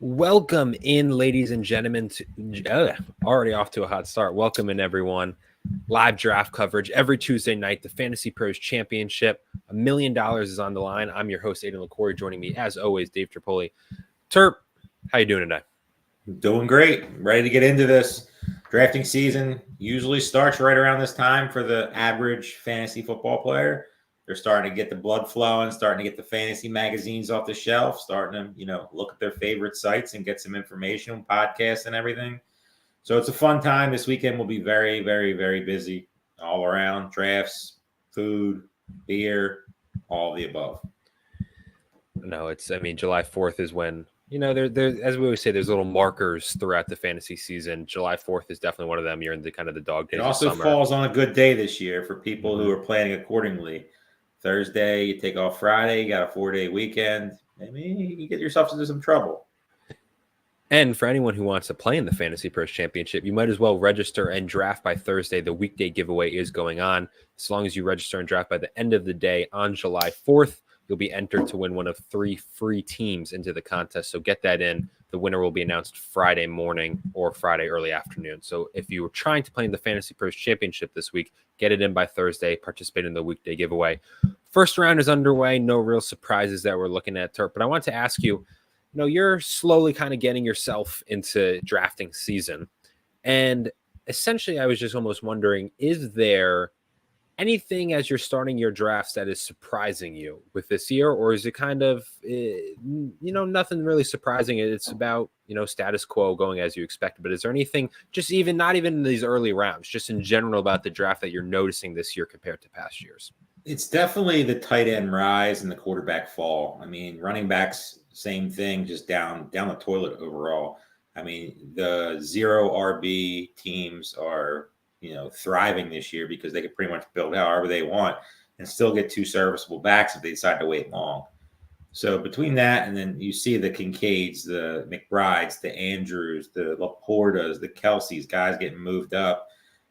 Welcome in, ladies and gentlemen. Already off to a hot start. Welcome in, everyone. Live draft coverage every Tuesday night. The Fantasy Pros Championship. $1 million is on the line. I'm your host, Aiden LaCour. Joining me, as always, Dave Tripoli. Terp, how you doing today? Doing great. Ready to get into this. Drafting season usually starts right around this time for the average fantasy football player. They're starting to get the blood flowing, starting to get the fantasy magazines off the shelf, starting to, look at their favorite sites and get some information, podcasts and everything. So it's a fun time. This weekend will be very, very, very busy all around. Drafts, food, beer, all of the above. No, July 4th is when, there, as we always say, there's little markers throughout the fantasy season. July 4th is definitely one of them. You're in the kind of the dog days of summer. It also falls on a good day this year for people who are planning accordingly. Thursday, you take off Friday, you got a 4-day weekend. Maybe you get yourself into some trouble. And for anyone who wants to play in the Fantasy Pros Championship, you might as well register and draft by Thursday. The weekday giveaway is going on. As long as you register and draft by the end of the day on July 4th, you'll be entered to win one of 3 free teams into the contest. So get that in. The winner will be announced Friday morning or Friday early afternoon. So if you were trying to play in the Fantasy Pros Championship this week, get it in by Thursday. Participate in the weekday giveaway. First round is underway. No real surprises that we're looking at, Turp. But I want to ask you, you're slowly kind of getting yourself into drafting season. And essentially, I was just almost wondering, is there anything as you're starting your drafts that is surprising you with this year? Or is it kind of, nothing really surprising? It's about, status quo going as you expected. But is there anything, just even not even in these early rounds, just in general about the draft that you're noticing this year compared to past years? It's definitely the tight end rise and the quarterback fall. Running backs, same thing, just down the toilet overall. The 0 RB teams are, thriving this year because they can pretty much build however they want and still get 2 serviceable backs if they decide to wait long. So between that and then you see the Kincaids, the McBrides, the Andrews, the Laportas, the Kelseys, guys getting moved up.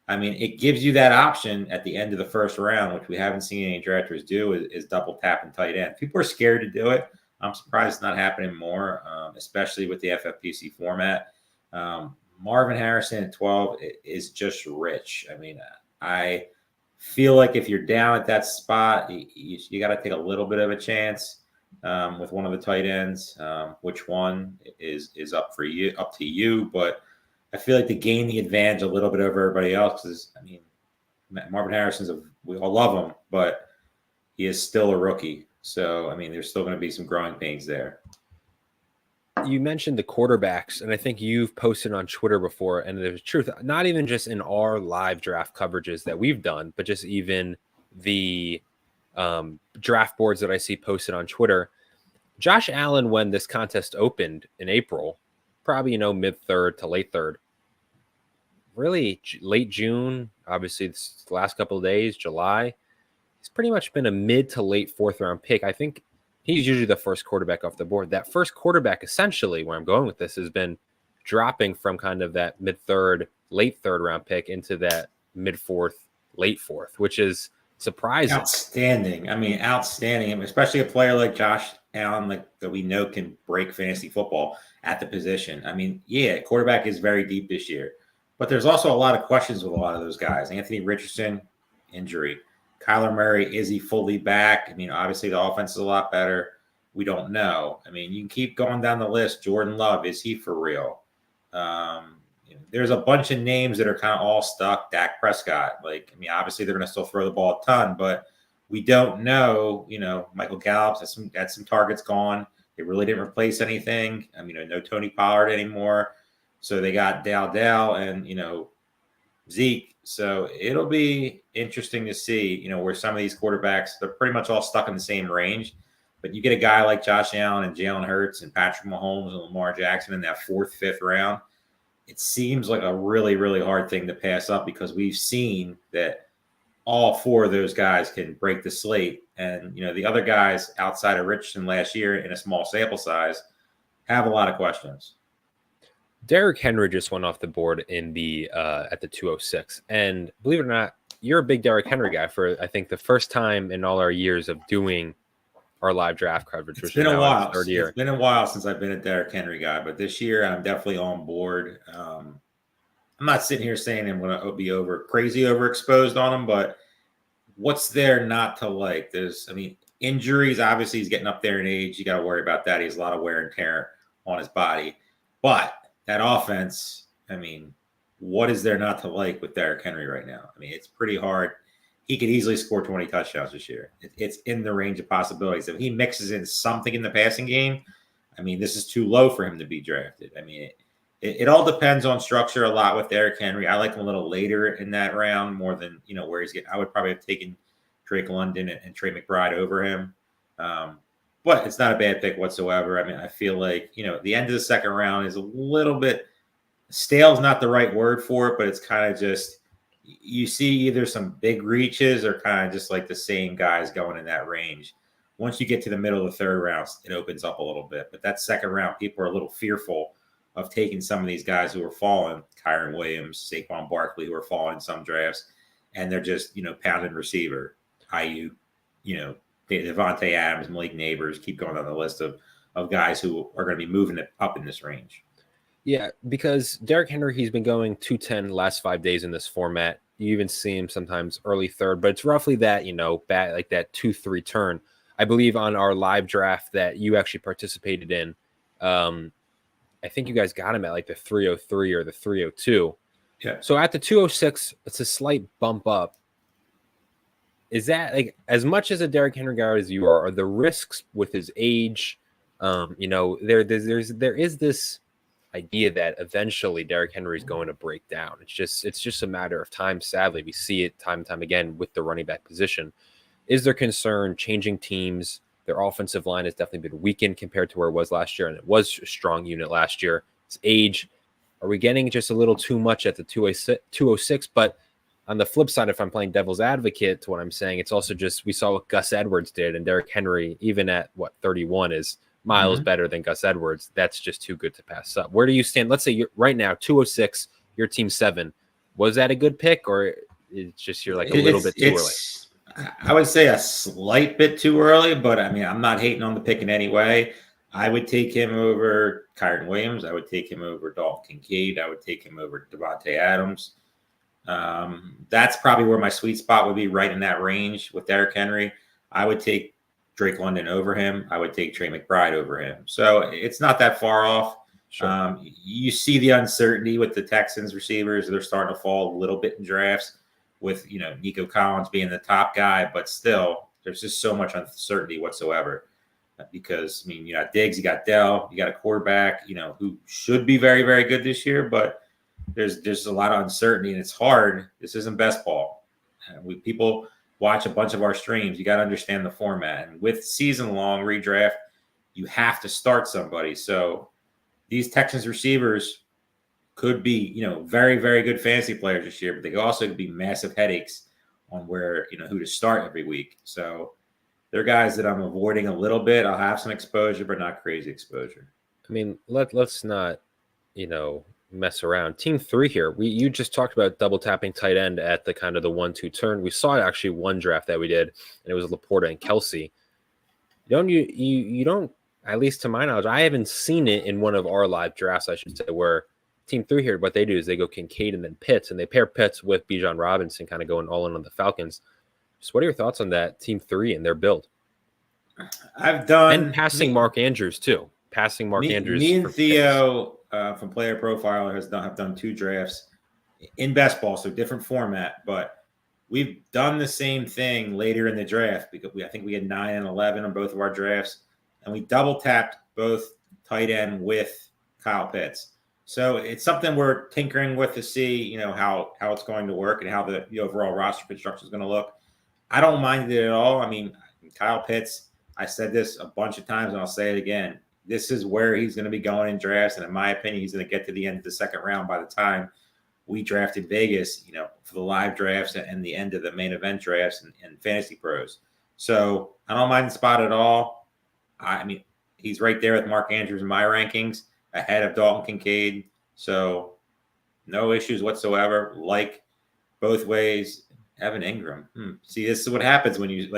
It gives you that option at the end of the first round, which we haven't seen any drafters do, is double tapping tight end. People are scared to do it. I'm surprised it's not happening more, especially with the FFPC format. Marvin Harrison at 12 is just rich. I feel like if you're down at that spot, you got to take a little bit of a chance with one of the tight ends. Which one is up to you, but I feel like to gain the advantage a little bit over everybody else is, Marvin Harrison's we all love him, but he is still a rookie. So, there's still going to be some growing pains there. You mentioned the quarterbacks, and I think you've posted on Twitter before, and there's truth, not even just in our live draft coverages that we've done, but just even the draft boards that I see posted on Twitter. Josh Allen, when this contest opened in April, probably, mid-third to late third, really late June, obviously the last couple of days, July, he's pretty much been a mid to late 4th round pick. I think he's usually the first quarterback off the board. That first quarterback, essentially, where I'm going with this, has been dropping from kind of that mid-third, late 3rd round pick into that mid-4th, late 4th, which is surprising. Outstanding. Outstanding. Especially a player like Josh Allen, that we know can break fantasy football at the position. Quarterback is very deep this year. But there's also a lot of questions with a lot of those guys. Anthony Richardson, injury. Kyler Murray, is he fully back? Obviously the offense is a lot better. We don't know. You can keep going down the list. Jordan Love, is he for real? There's a bunch of names that are kind of all stuck. Dak Prescott. Obviously they're going to still throw the ball a ton, but we don't know. Michael Gallup's had some targets gone. They really didn't replace anything. No Tony Pollard anymore. So they got Dowdell and, Zeke. So it'll be interesting to see, where some of these quarterbacks, they're pretty much all stuck in the same range. But you get a guy like Josh Allen and Jalen Hurts and Patrick Mahomes and Lamar Jackson in that 4th, 5th round. It seems like a really, really hard thing to pass up because we've seen that all 4 of those guys can break the slate. And, the other guys outside of Richardson last year in a small sample size have a lot of questions. Derrick Henry just went off the board in the at the 206. And believe it or not, you're a big Derrick Henry guy for, I think, the first time in all our years of doing our live draft coverage, It's which been is a now our while. third year. It's been a while since I've been a Derrick Henry guy, but this year I'm definitely on board. I'm not sitting here saying I'm going to be crazy overexposed on him, but what's there not to like? Injuries. Obviously, he's getting up there in age. You got to worry about that. He has a lot of wear and tear on his body, but that offense. What is there not to like with Derrick Henry right now? It's pretty hard. He could easily score 20 touchdowns this year. It's in the range of possibilities. If he mixes in something in the passing game, this is too low for him to be drafted. It all depends on structure a lot with Derrick Henry. I like him a little later in that round more than, where he's getting. I would probably have taken Drake London and Trey McBride over him. But it's not a bad pick whatsoever. I feel like, the end of the second round is a little bit stale is not the right word for it, but it's kind of just, you see either some big reaches or kind of just like the same guys going in that range. Once you get to the middle of the third round, it opens up a little bit. But that second round, people are a little fearful of taking some of these guys who are falling, Kyron Williams, Saquon Barkley, who are falling in some drafts, and they're just, pounding receiver. IU, Devontae Adams, Malik Neighbors, keep going on the list of guys who are going to be moving it up in this range. Yeah, because Derrick Henry, he's been going 210 last 5 days in this format. You even see him sometimes early third, but it's roughly that, bat like that 2-3 turn. I believe on our live draft that you actually participated in, I think you guys got him at like the 303 or the 302. Yeah. So at the 206, it's a slight bump up. Is that like as much as a Derrick Henry guy as you are the risks with his age? There is this idea that eventually Derrick Henry is going to break down. It's just a matter of time. Sadly, we see it time and time again with the running back position. Is there concern changing teams? Their offensive line has definitely been weakened compared to where it was last year, and it was a strong unit last year. It's age. Are we getting just a little too much at the 206? But on the flip side, if I'm playing devil's advocate to what I'm saying, it's also just we saw what Gus Edwards did, and Derrick Henry, even at 31, is miles better than Gus Edwards. That's just too good to pass up. Where do you stand? Let's say you're right now 206, your team 7. Was that a good pick, or it's just you're like a little bit too early? I would say a slight bit too early, but I'm not hating on the pick in any way. I would take him over Kyron Williams. I would take him over Dalton Kincaid. I would take him over Devontae Adams. That's probably where my sweet spot would be, right in that range with Derrick Henry. I would take Drake London over him. I would take Trey McBride over him. So it's not that far off. Sure. You see the uncertainty with the Texans receivers. They're starting to fall a little bit in drafts with, Nico Collins being the top guy, but still there's just so much uncertainty whatsoever because, you got Diggs, you got Dell, you got a quarterback, who should be very, very good this year, but there's a lot of uncertainty and it's hard. This isn't best ball. People watch a bunch of our streams. You got to understand the format. And with season-long redraft, you have to start somebody. So these Texans receivers could be, very, very good fantasy players this year, but they also could be massive headaches on where, who to start every week. So they're guys that I'm avoiding a little bit. I'll have some exposure, but not crazy exposure. Let's not, mess around. Team 3 here. You just talked about double tapping tight end at the kind of the 1-2 turn. We saw actually one draft that we did, and it was Laporta and Kelsey. You don't, at least to my knowledge, I haven't seen it in one of our live drafts, I should say, where Team 3 here, what they do is they go Kincaid and then Pitts, and they pair Pitts with Bijan Robinson, kind of going all in on the Falcons. So what are your thoughts on that Team 3 and their build? I've done and passing Mark Andrews too. Passing Mark Andrews. Me and Theo from Player Profiler have done 2 drafts in best ball, so different format, but we've done the same thing later in the draft because I think we had 9 and 11 on both of our drafts, and we double tapped both tight end with Kyle Pitts. So it's something we're tinkering with to see, how it's going to work and how the overall roster construction is going to look. I don't mind it at all. Kyle Pitts, I said this a bunch of times and I'll say it again. This is where he's going to be going in drafts. And in my opinion, he's going to get to the end of the second round by the time we drafted Vegas, for the live drafts and the end of the main event drafts and Fantasy Pros. So I don't mind the spot at all. He's right there with Mark Andrews in my rankings, ahead of Dalton Kincaid. So no issues whatsoever. Like both ways. Evan Ingram. See, this is what happens when you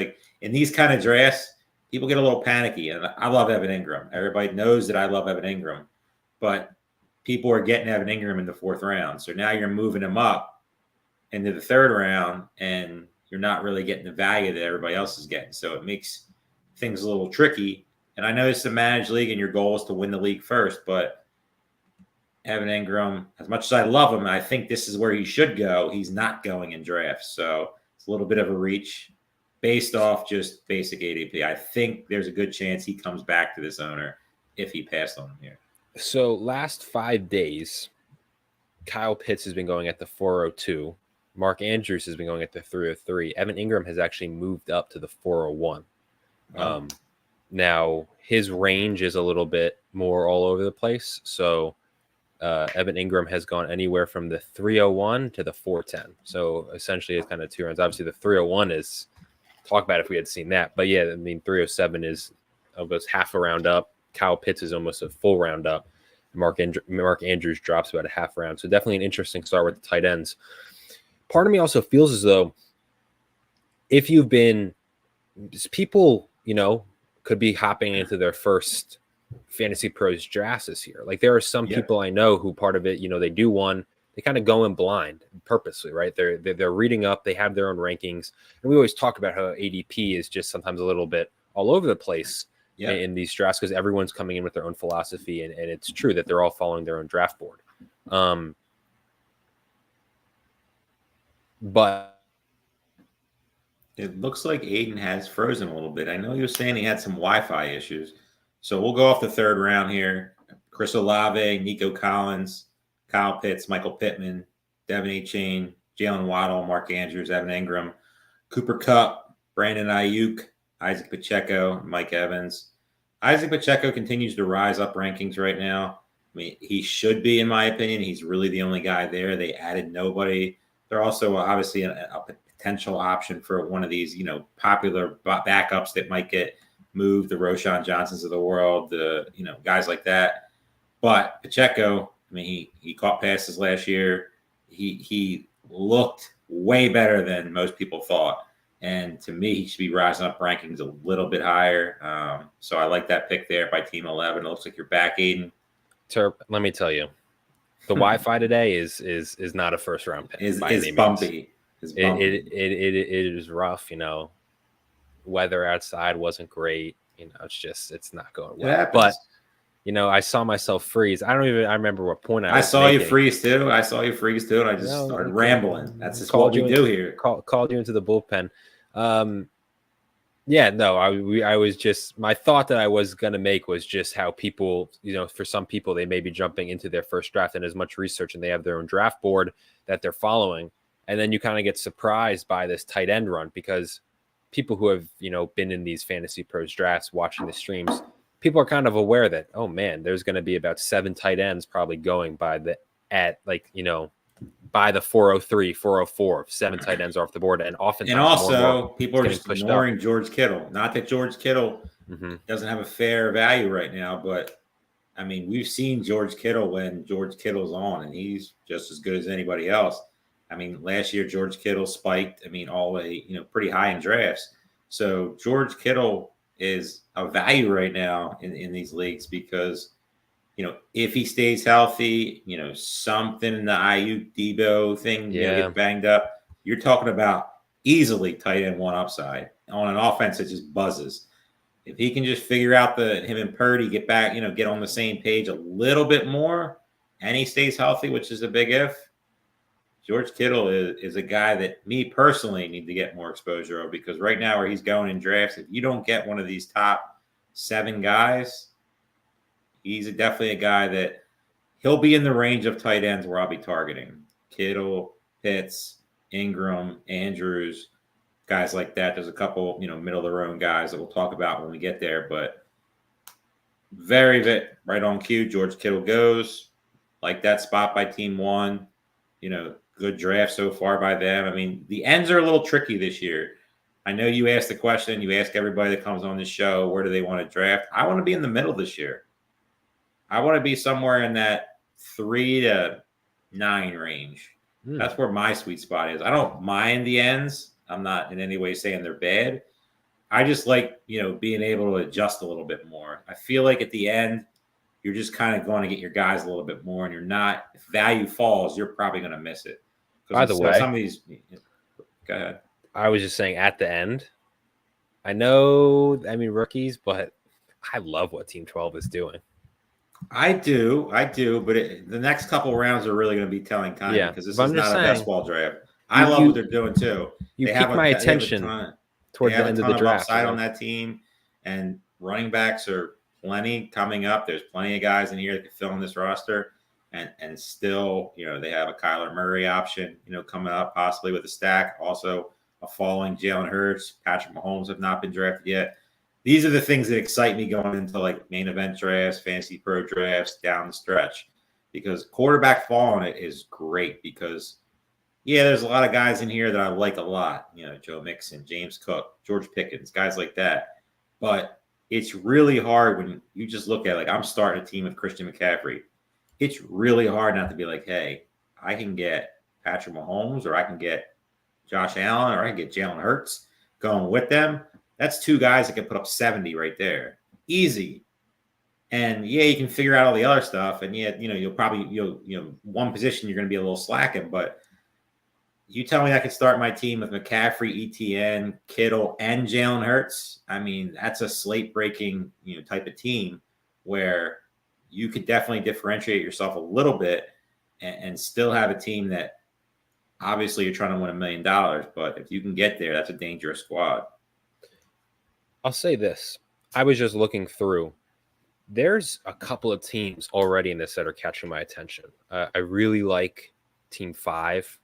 in these kind of drafts. people get a little panicky. And I love Evan Ingram. Everybody knows that I love Evan Ingram, but people are getting Evan Ingram in the 4th round. So now you're moving him up into the 3rd round, and you're not really getting the value that everybody else is getting. So it makes things a little tricky. And I know it's a managed league and your goal is to win the league first, but Evan Ingram, as much as I love him, I think this is where he should go. He's not going in drafts. So it's a little bit of a reach based off just basic ADP. I think there's a good chance he comes back to this owner if he passed on him here. So last 5 days, Kyle Pitts has been going at the 402. Mark Andrews has been going at the 303. Evan Ingram has actually moved up to the 401. Wow. Now, his range is a little bit more all over the place. So Evan Ingram has gone anywhere from the 301 to the 410. So essentially, it's kind of 2 rounds. Obviously, the 301 is, talk about if we had seen that. But yeah, I mean, 307 is almost half a round up. Kyle Pitts is almost a full round up. Mark Andrews drops about a half round. So definitely an interesting start with the tight ends. Part of me also feels as though if you've been people, could be hopping into their first Fantasy Pros drafts this year. Like there are some people I know who part of it, they do one, they kind of go in blind purposely, right? They're reading up, they have their own rankings. And we always talk about how ADP is just sometimes a little bit all over the place in these drafts because everyone's coming in with their own philosophy. And it's true that they're all following their own draft board. But it looks like Aiden has frozen a little bit. I know he was saying he had some Wi-Fi issues. So we'll go off the 3rd round here. Chris Olave, Nico Collins, Kyle Pitts, Michael Pittman, Devin Achane, Jalen Waddle, Mark Andrews, Evan Ingram, Cooper Kupp, Brandon Ayuk, Isaac Pacheco, Mike Evans. Isaac Pacheco continues to rise up rankings right now. I mean, he should be, in my opinion. He's really the only guy there. They added nobody. They're also obviously a potential option for one of these, popular backups that might get moved, the Roshan Johnsons of the world, the, guys like that. But Pacheco, I mean, he caught passes last year. He looked way better than most people thought. And to me, he should be rising up rankings a little bit higher. So I like that pick there by Team 11. It looks like you're back, Aiden. Terp, let me tell you, the Wi-Fi today is not a first round pick. It's bumpy. It is rough. Weather outside wasn't great. It's not going well. But I saw myself freeze. I remember what point I saw you freeze too. And I just started rambling. That's just what we do here. Called you into the bullpen. I was just, my thought that I was going to make was just how people, for some people, they may be jumping into their first draft and as much research and they have their own draft board that they're following. And then you kind of get surprised by this tight end run because people who have, been in these Fantasy Pros drafts, watching the streams, people are kind of aware that, oh man, there's going to be about 7 tight ends probably going by the 403, 404, 7 tight ends off the board. And oftentimes, and also people are just ignoring George Kittle. Not that George Kittle doesn't have a fair value right now, but I mean, we've seen George Kittle when George Kittle's on, and he's just as good as anybody else. I mean, last year George Kittle spiked. I mean, all the way, pretty high in drafts. So George Kittle is a value right now in these leagues because, if he stays healthy, something in the Ayuk Debo thing, get banged up, you're talking about easily tight end 1 upside on an offense that just buzzes. If he can just figure out him and Purdy get back, get on the same page a little bit more, and he stays healthy, which is a big if. George Kittle is a guy that me personally need to get more exposure of because right now where he's going in drafts, if you don't get one of these top 7 guys, he's definitely a guy that he'll be in the range of tight ends where I'll be targeting. Kittle, Pitts, Ingram, Andrews, guys like that. There's a couple, middle of the road guys that we'll talk about when we get there, but very right on cue. George Kittle goes like that spot by Team 1. Good draft so far by them. I mean, the ends are a little tricky this year. I know you asked the question. You ask everybody that comes on this show, where do they want to draft? I want to be in the middle this year. I want to be somewhere in that 3 to 9 range. That's where my sweet spot is. I don't mind the ends. I'm not in any way saying they're bad, I just like, being able to adjust a little bit more. I feel like at the end, you're just kind of going to get your guys a little bit more, and you're not. If value falls, you're probably going to miss it. By the way, some of these. Go ahead. I was just saying at the end. I mean rookies, but I love what Team 12 is doing. I do, but the next couple rounds are really going to be telling time because this is not a best ball draft. I love what they're doing too. You piqued my attention towards the end of the draft. Upside on that team, and running backs are plenty coming up. There's plenty of guys in here that can fill in this roster, and still, they have a Kyler Murray option, coming up possibly with a stack. Also, a falling Jalen Hurts, Patrick Mahomes have not been drafted yet. These are the things that excite me going into like main event drafts, fantasy pro drafts down the stretch, because quarterback falling it is great because, there's a lot of guys in here that I like a lot. Joe Mixon, James Cook, George Pickens, guys like that. But it's really hard when you just look at I'm starting a team with Christian McCaffrey. It's really hard not to be like, hey, I can get Patrick Mahomes or I can get Josh Allen or I can get Jalen Hurts going with them. That's two guys that can put up 70 right there. Easy. And you can figure out all the other stuff. And you'll probably, one position you're going to be a little slacking, but you tell me I could start my team with McCaffrey, ETN, Kittle, and Jalen Hurts. I mean, that's a slate breaking, type of team where you could definitely differentiate yourself a little bit and still have a team that obviously you're trying to win $1 million, but if you can get there, that's a dangerous squad. I'll say this. I was just looking through. There's a couple of teams already in this that are catching my attention. I really like Team 5,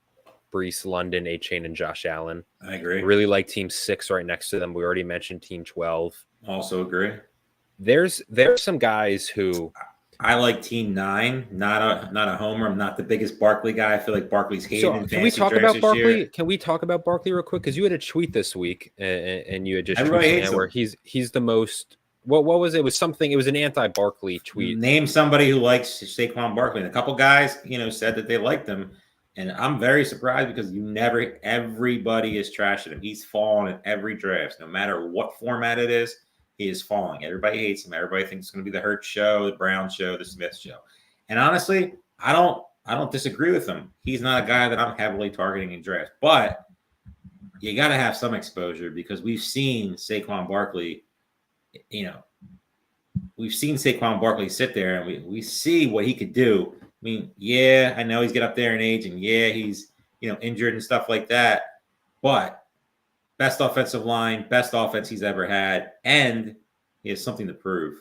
Brees, London, A-Chain, and Josh Allen. I agree. I really like Team 6 right next to them. We already mentioned Team 12. Also agree. There's some guys who... I like Team 9, not a homer. I'm not the biggest Barkley guy. I feel like Barkley's hated in fantasy. Can we talk about Barkley? Can we talk about Barkley real quick? Because you had a tweet this week, and you had just tweeted where he's the most. What was it? It was something. It was an anti-Barkley tweet. Name somebody who likes Saquon Barkley. And a couple guys, said that they liked him, and I'm very surprised because everybody is trashing him. He's fallen in every draft, no matter what format it is. He is falling. Everybody hates him. Everybody thinks it's going to be the Hurts show, the Brown show, the Smith show. And honestly, I don't disagree with him. He's not a guy that I'm heavily targeting in drafts. But you got to have some exposure because we've seen Saquon Barkley, we've seen Saquon Barkley sit there and we see what he could do. I mean, I know he's get up there in age and he's, injured and stuff like that. But best offensive line, best offense he's ever had, and he has something to prove.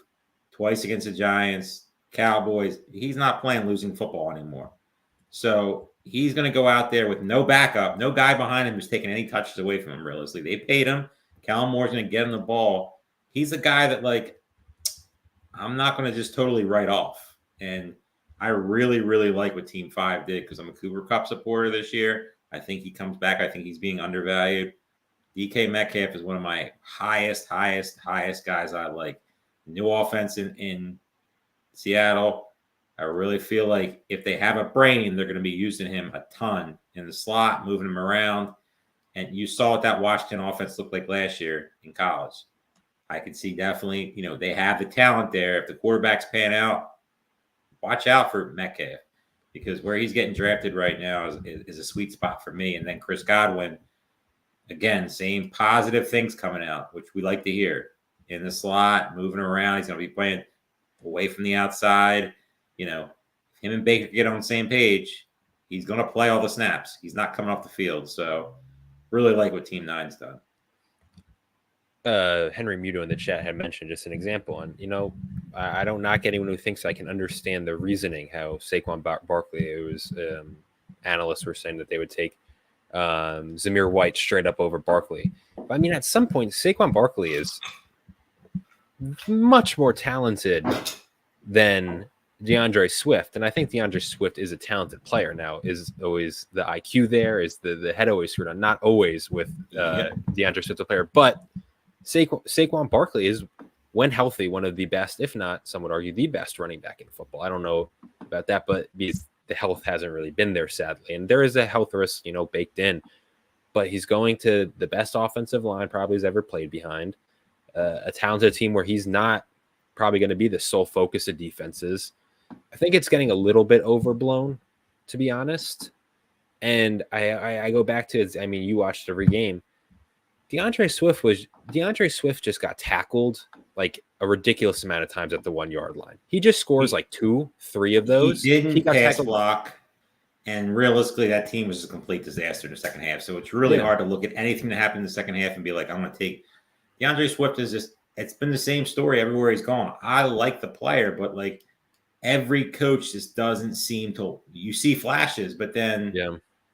Twice against the Giants, Cowboys. He's not playing losing football anymore. So he's going to go out there with no backup, no guy behind him who's taking any touches away from him, realistically. They paid him. Kellen Moore's going to get him the ball. He's a guy that, I'm not going to just totally write off. And I really, really like what Team 5 did because I'm a Cooper Kupp supporter this year. I think he comes back. I think he's being undervalued. DK Metcalf is one of my highest guys I like. New offense in Seattle. I really feel like if they have a brain, they're going to be using him a ton in the slot, moving him around. And you saw what that Washington offense looked like last year in college. I could see definitely, they have the talent there. If the quarterbacks pan out, watch out for Metcalf because where he's getting drafted right now is a sweet spot for me. And then Chris Godwin, again, same positive things coming out, which we like to hear. In the slot, moving around. He's going to be playing away from the outside. Him and Baker get on the same page. He's going to play all the snaps. He's not coming off the field. So really like what Team 9's done. Henry Muto in the chat had mentioned just an example. And, I don't knock anyone who thinks I can understand the reasoning how Saquon Barkley, it was analysts were saying that they would take Zamir White straight up over Barkley. But, I mean, at some point, Saquon Barkley is much more talented than DeAndre Swift. And I think DeAndre Swift is a talented player now. Is always the IQ there? Is the head always screwed on? Not always with DeAndre Swift a player. But Saquon Barkley is, when healthy, one of the best, if not, some would argue, the best running back in football. I don't know about that, but because the health hasn't really been there, sadly. And there is a health risk, baked in. but he's going to the best offensive line probably he's ever played behind, a talented team where he's not probably going to be the sole focus of defenses. I think it's getting a little bit overblown, to be honest. And I go back to, I mean, you watched every game. DeAndre Swift just got tackled like a ridiculous amount of times at the 1 yard line. He just scores like 2-3 of those. He didn't got pass tackled. block, and realistically, that team was a complete disaster in the second half. So it's really hard to look at anything that happened in the second half and be like, I'm going to take DeAndre Swift. Is just, it's been the same story everywhere he's gone. I like the player, but like every coach just doesn't seem to. You see flashes, but then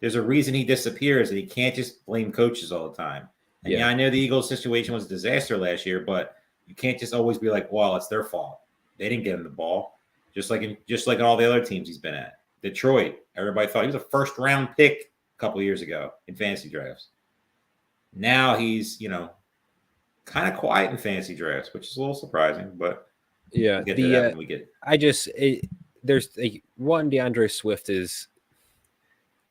there's a reason he disappears, and you can't just blame coaches all the time. And I know the Eagles situation was a disaster last year, but you can't just always be like, well, it's their fault. They didn't get him the ball. Just like all the other teams he's been at. Detroit, everybody thought he was a first-round pick a couple of years ago in fantasy drafts. Now he's, kind of quiet in fantasy drafts, which is a little surprising, but we'll get to that when we get. There's one DeAndre Swift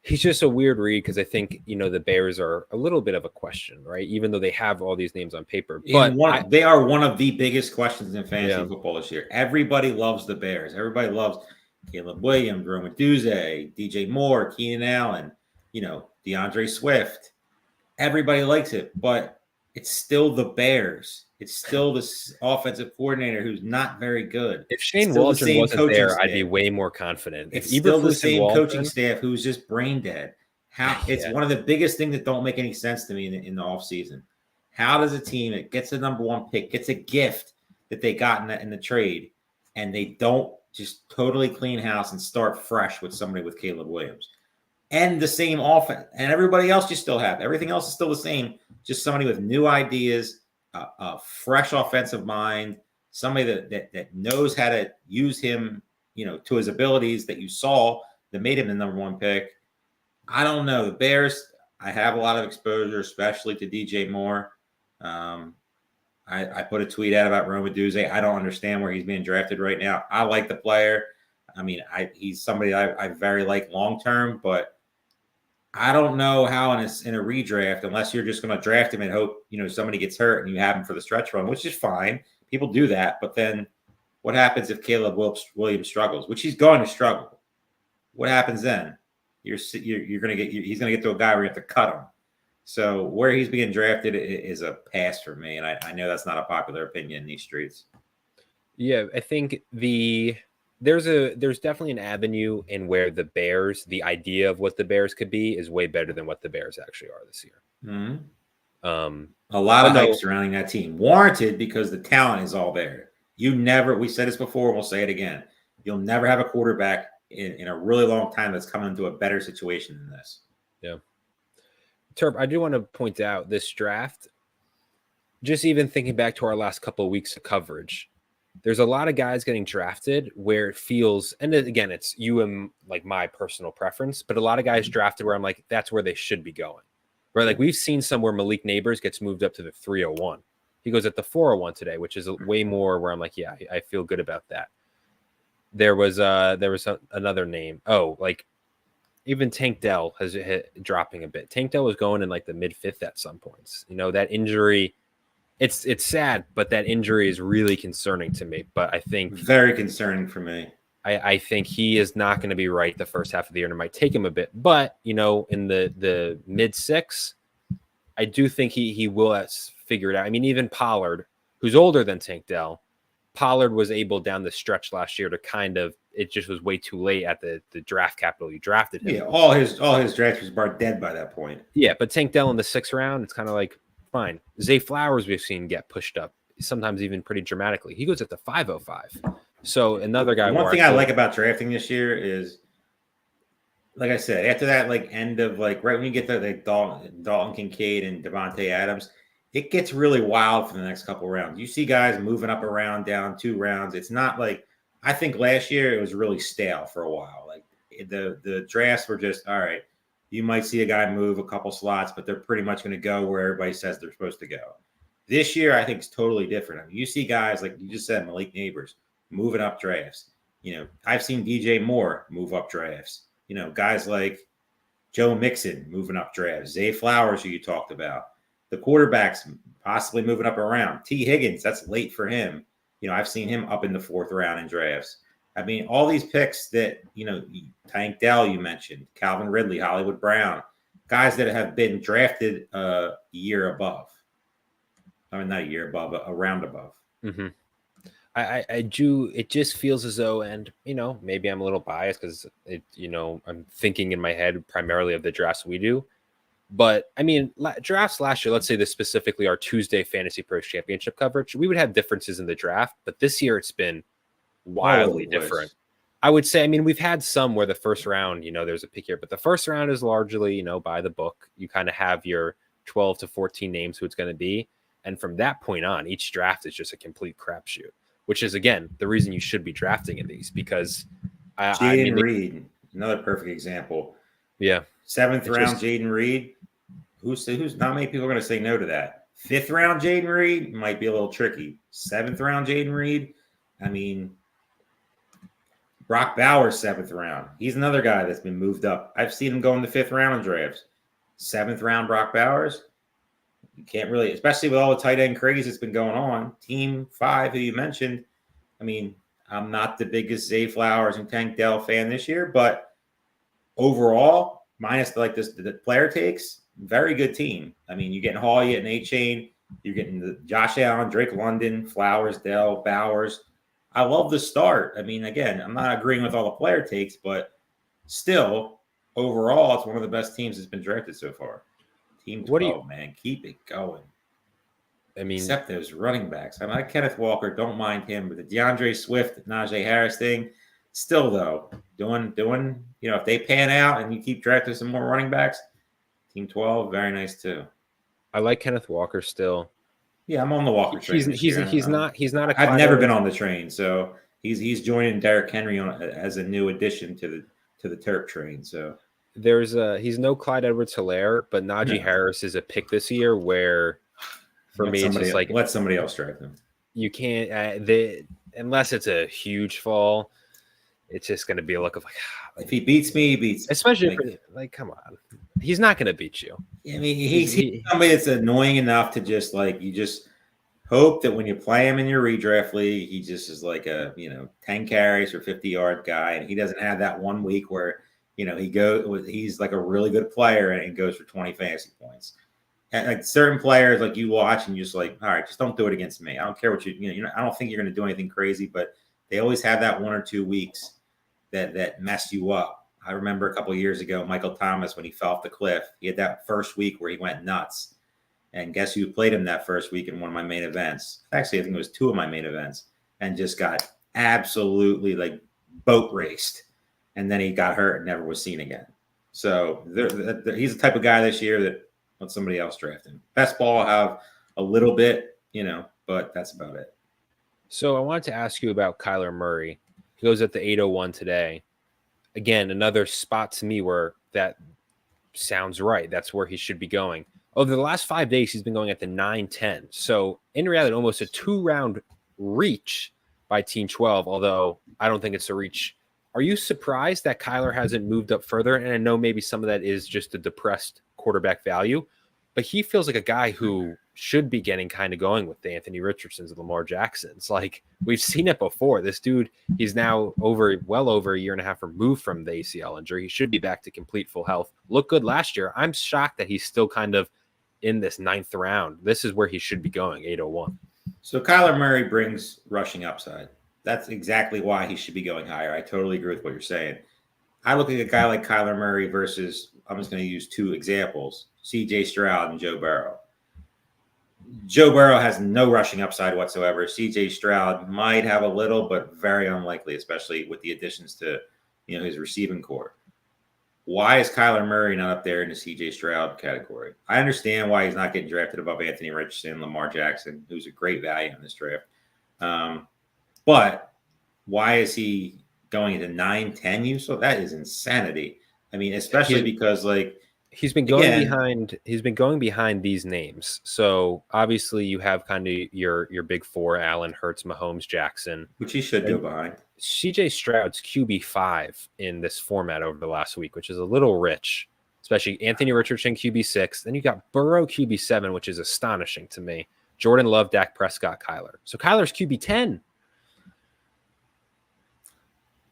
he's just a weird read because I think, the Bears are a little bit of a question, right? Even though they have all these names on paper. But they are one of the biggest questions in fantasy football this year. Everybody loves the Bears. Everybody loves Caleb Williams, Romo Odunze, DJ Moore, Keenan Allen, DeAndre Swift. Everybody likes it, but it's still the Bears. It's still this offensive coordinator who's not very good. If Shane Waldron wasn't there, I'd be way more confident. It's still the same coaching staff who's just brain dead. It's one of the biggest things that don't make any sense to me in the offseason. How does a team that gets the number one pick, gets a gift that they got in the trade, and they don't just totally clean house and start fresh with somebody with Caleb Williams? And the same offense, and everybody else you still have. Everything else is still the same. Just somebody with new ideas, a fresh offensive mind, somebody that knows how to use him, to his abilities that you saw that made him the number one pick. I don't know. The Bears, I have a lot of exposure, especially to DJ Moore. I put a tweet out about Romo Odunze. I don't understand where he's being drafted right now. I like the player. I mean, he's somebody I very like long term, but I don't know how in a redraft, unless you're just going to draft him and hope, somebody gets hurt and you have him for the stretch run, which is fine. People do that. But then what happens if Caleb Williams struggles, which he's going to struggle? What happens then? He's going to get to a guy where you have to cut him. So where he's being drafted is a pass for me. And I know that's not a popular opinion in these streets. Yeah, I think there's definitely an avenue in where the Bears, the idea of what the Bears could be is way better than what the Bears actually are this year. Mm-hmm. A lot of hype surrounding that team. Warranted because the talent is all there. We said this before, we'll say it again. You'll never have a quarterback in a really long time that's coming into a better situation than this. Yeah. Terp, I do want to point out this draft, just even thinking back to our last couple of weeks of coverage, there's a lot of guys getting drafted where it feels, and again, it's you and like my personal preference, but a lot of guys drafted where I'm like, that's where they should be going. Right? Like we've seen somewhere Malik Neighbors gets moved up to the 301. He goes at the 401 today, which is way more where I'm like, yeah, I feel good about that. There was another name. Oh, like even Tank Dell has hit dropping a bit. Tank Dell was going in like the mid-5th at some points. That injury, it's sad, but that injury is really concerning to me. But I think very concerning for me. I think he is not going to be right the first half of the year, and it might take him a bit. But in the mid-6, I do think he will figure it out. I mean, even Pollard, who's older than Tank Dell, Pollard was able down the stretch last year to it just was way too late at the draft capital you drafted him. Yeah, all his draft was about dead by that point. Yeah, but Tank Dell in the 6th round, it's kind of like fine. Zay Flowers we've seen get pushed up, sometimes even pretty dramatically. He goes at the 505. So another guy. One thing I like about drafting this year is, like I said, after that end of right when you get to Dalton Kincaid and Devontae Adams, it gets really wild for the next couple rounds. You see guys moving up around down 2 rounds. It's not like I think last year it was really stale for a while. Like the drafts were just all right. You might see a guy move a couple slots, but they're pretty much going to go where everybody says they're supposed to go. This year, I think it's totally different. I mean, you see guys like you just said, Malik Neighbors moving up drafts. I've seen DJ Moore move up drafts. Guys like Joe Mixon moving up drafts. Zay Flowers, who you talked about. The quarterbacks possibly moving up around. T. Higgins, that's late for him. I've seen him up in the 4th round in drafts. I mean, all these picks that, Tank Dell, you mentioned, Calvin Ridley, Hollywood Brown, guys that have been drafted a year above. I mean, not a year above, a round above. Mm-hmm. I do. It just feels as though, and maybe I'm a little biased because I'm thinking in my head primarily of the drafts we do. But I mean, drafts last year, let's say this specifically, our Tuesday Fantasy Pros Championship coverage, we would have differences in the draft, but this year it's been wildly different. I would say, I mean, we've had some where the first round, there's a pick here, but the first round is largely, by the book. You kind of have your 12 to 14 names who it's going to be. And from that point on, each draft is just a complete crapshoot, which is, again, the reason you should be drafting in these because Jaden Reed, another perfect example. Yeah. 7th round, Jaden Reed. Who's not many people are going to say no to that. 5th round, Jaden Reed might be a little tricky. 7th round, Jaden Reed. I mean, Brock Bowers, 7th round. He's another guy that's been moved up. I've seen him go in the 5th round in drafts. 7th round, Brock Bowers. You can't really, especially with all the tight end craze that's been going on. Team 5, who you mentioned. I mean, I'm not the biggest Zay Flowers and Tank Dell fan this year, but overall, minus the player takes, very good team. I mean, you're getting Hall, you're getting A-Chain, you're getting the Josh Allen, Drake London, Flowers, Dell, Bowers. I love the start. I mean, again, I'm not agreeing with all the player takes, but still, overall, it's one of the best teams that's been drafted so far. Team 12, man, keep it going. I mean, except those running backs. I like Kenneth Walker, don't mind him, but the DeAndre Swift, Najee Harris thing, still though, doing, if they pan out and you keep drafting some more running backs, Team 12, very nice too. I like Kenneth Walker still. Yeah, I'm on the Walker train. He's not a. I've never been on the train, so he's joining Derrick Henry as a new addition to the Terp train. So he's no Clyde Edwards-Helaire, but Najee Harris is a pick this year where. For me, it's just like let somebody else draft him. You can't unless it's a huge fall. It's just going to be a look of like if he beats me, he beats. Especially come on, he's not going to beat you. I mean, he's somebody that's annoying enough to just you just hope that when you play him in your redraft league, he just is like a 10 carries or 50-yard guy, and he doesn't have that one week where he's like a really good player and goes for 20 fantasy points. And like certain players, like you watch and you're just like, all right, just don't do it against me. I don't care what I don't think you're going to do anything crazy, but they always have that 1 or 2 weeks that mess you up. I remember a couple of years ago, Michael Thomas, when he fell off the cliff, he had that first week where he went nuts. And guess who played him that first week in one of my main events? Actually, I think it was 2 of my main events, and just got absolutely boat raced. And then he got hurt and never was seen again. So he's the type of guy this year that let somebody else draft him. Best ball, have a little bit, but that's about it. So I wanted to ask you about Kyler Murray. He goes at the 801 today. Again, another spot to me where that sounds right. That's where he should be going. Over the last 5 days, he's been going at the 910. So in reality, almost a 2-round reach by Team 12, although I don't think it's a reach. Are you surprised that Kyler hasn't moved up further? And I know maybe some of that is just a depressed quarterback value, but he feels like a guy who should be getting kind of going with the Anthony Richardsons and Lamar Jacksons. Like we've seen it before. This dude, he's now well over a year and a half removed from the ACL injury. He should be back to complete full health. Looked good last year. I'm shocked that he's still kind of in this 9th round. This is where he should be going, 801. So Kyler Murray brings rushing upside. That's exactly why he should be going higher. I totally agree with what you're saying. I look at a guy like Kyler Murray versus, I'm just going to use 2 examples, CJ Stroud and Joe Burrow. Joe Burrow has no rushing upside whatsoever. CJ Stroud might have a little, but very unlikely, especially with the additions to his receiving core. Why is Kyler Murray not up there in the CJ Stroud category? I understand why he's not getting drafted above Anthony Richardson, Lamar Jackson, who's a great value in this draft. But why is he going into 9-10 So that is insanity. I mean, especially because he's been going behind these names. So obviously you have kind of your big 4, Allen, Hurts, Mahomes, Jackson, which he should go behind. CJ Stroud's QB5 in this format over the last week, which is a little rich, especially Anthony Richardson, QB6. Then you got Burrow, QB7, which is astonishing to me. Jordan Love, Dak Prescott, Kyler. So Kyler's QB10.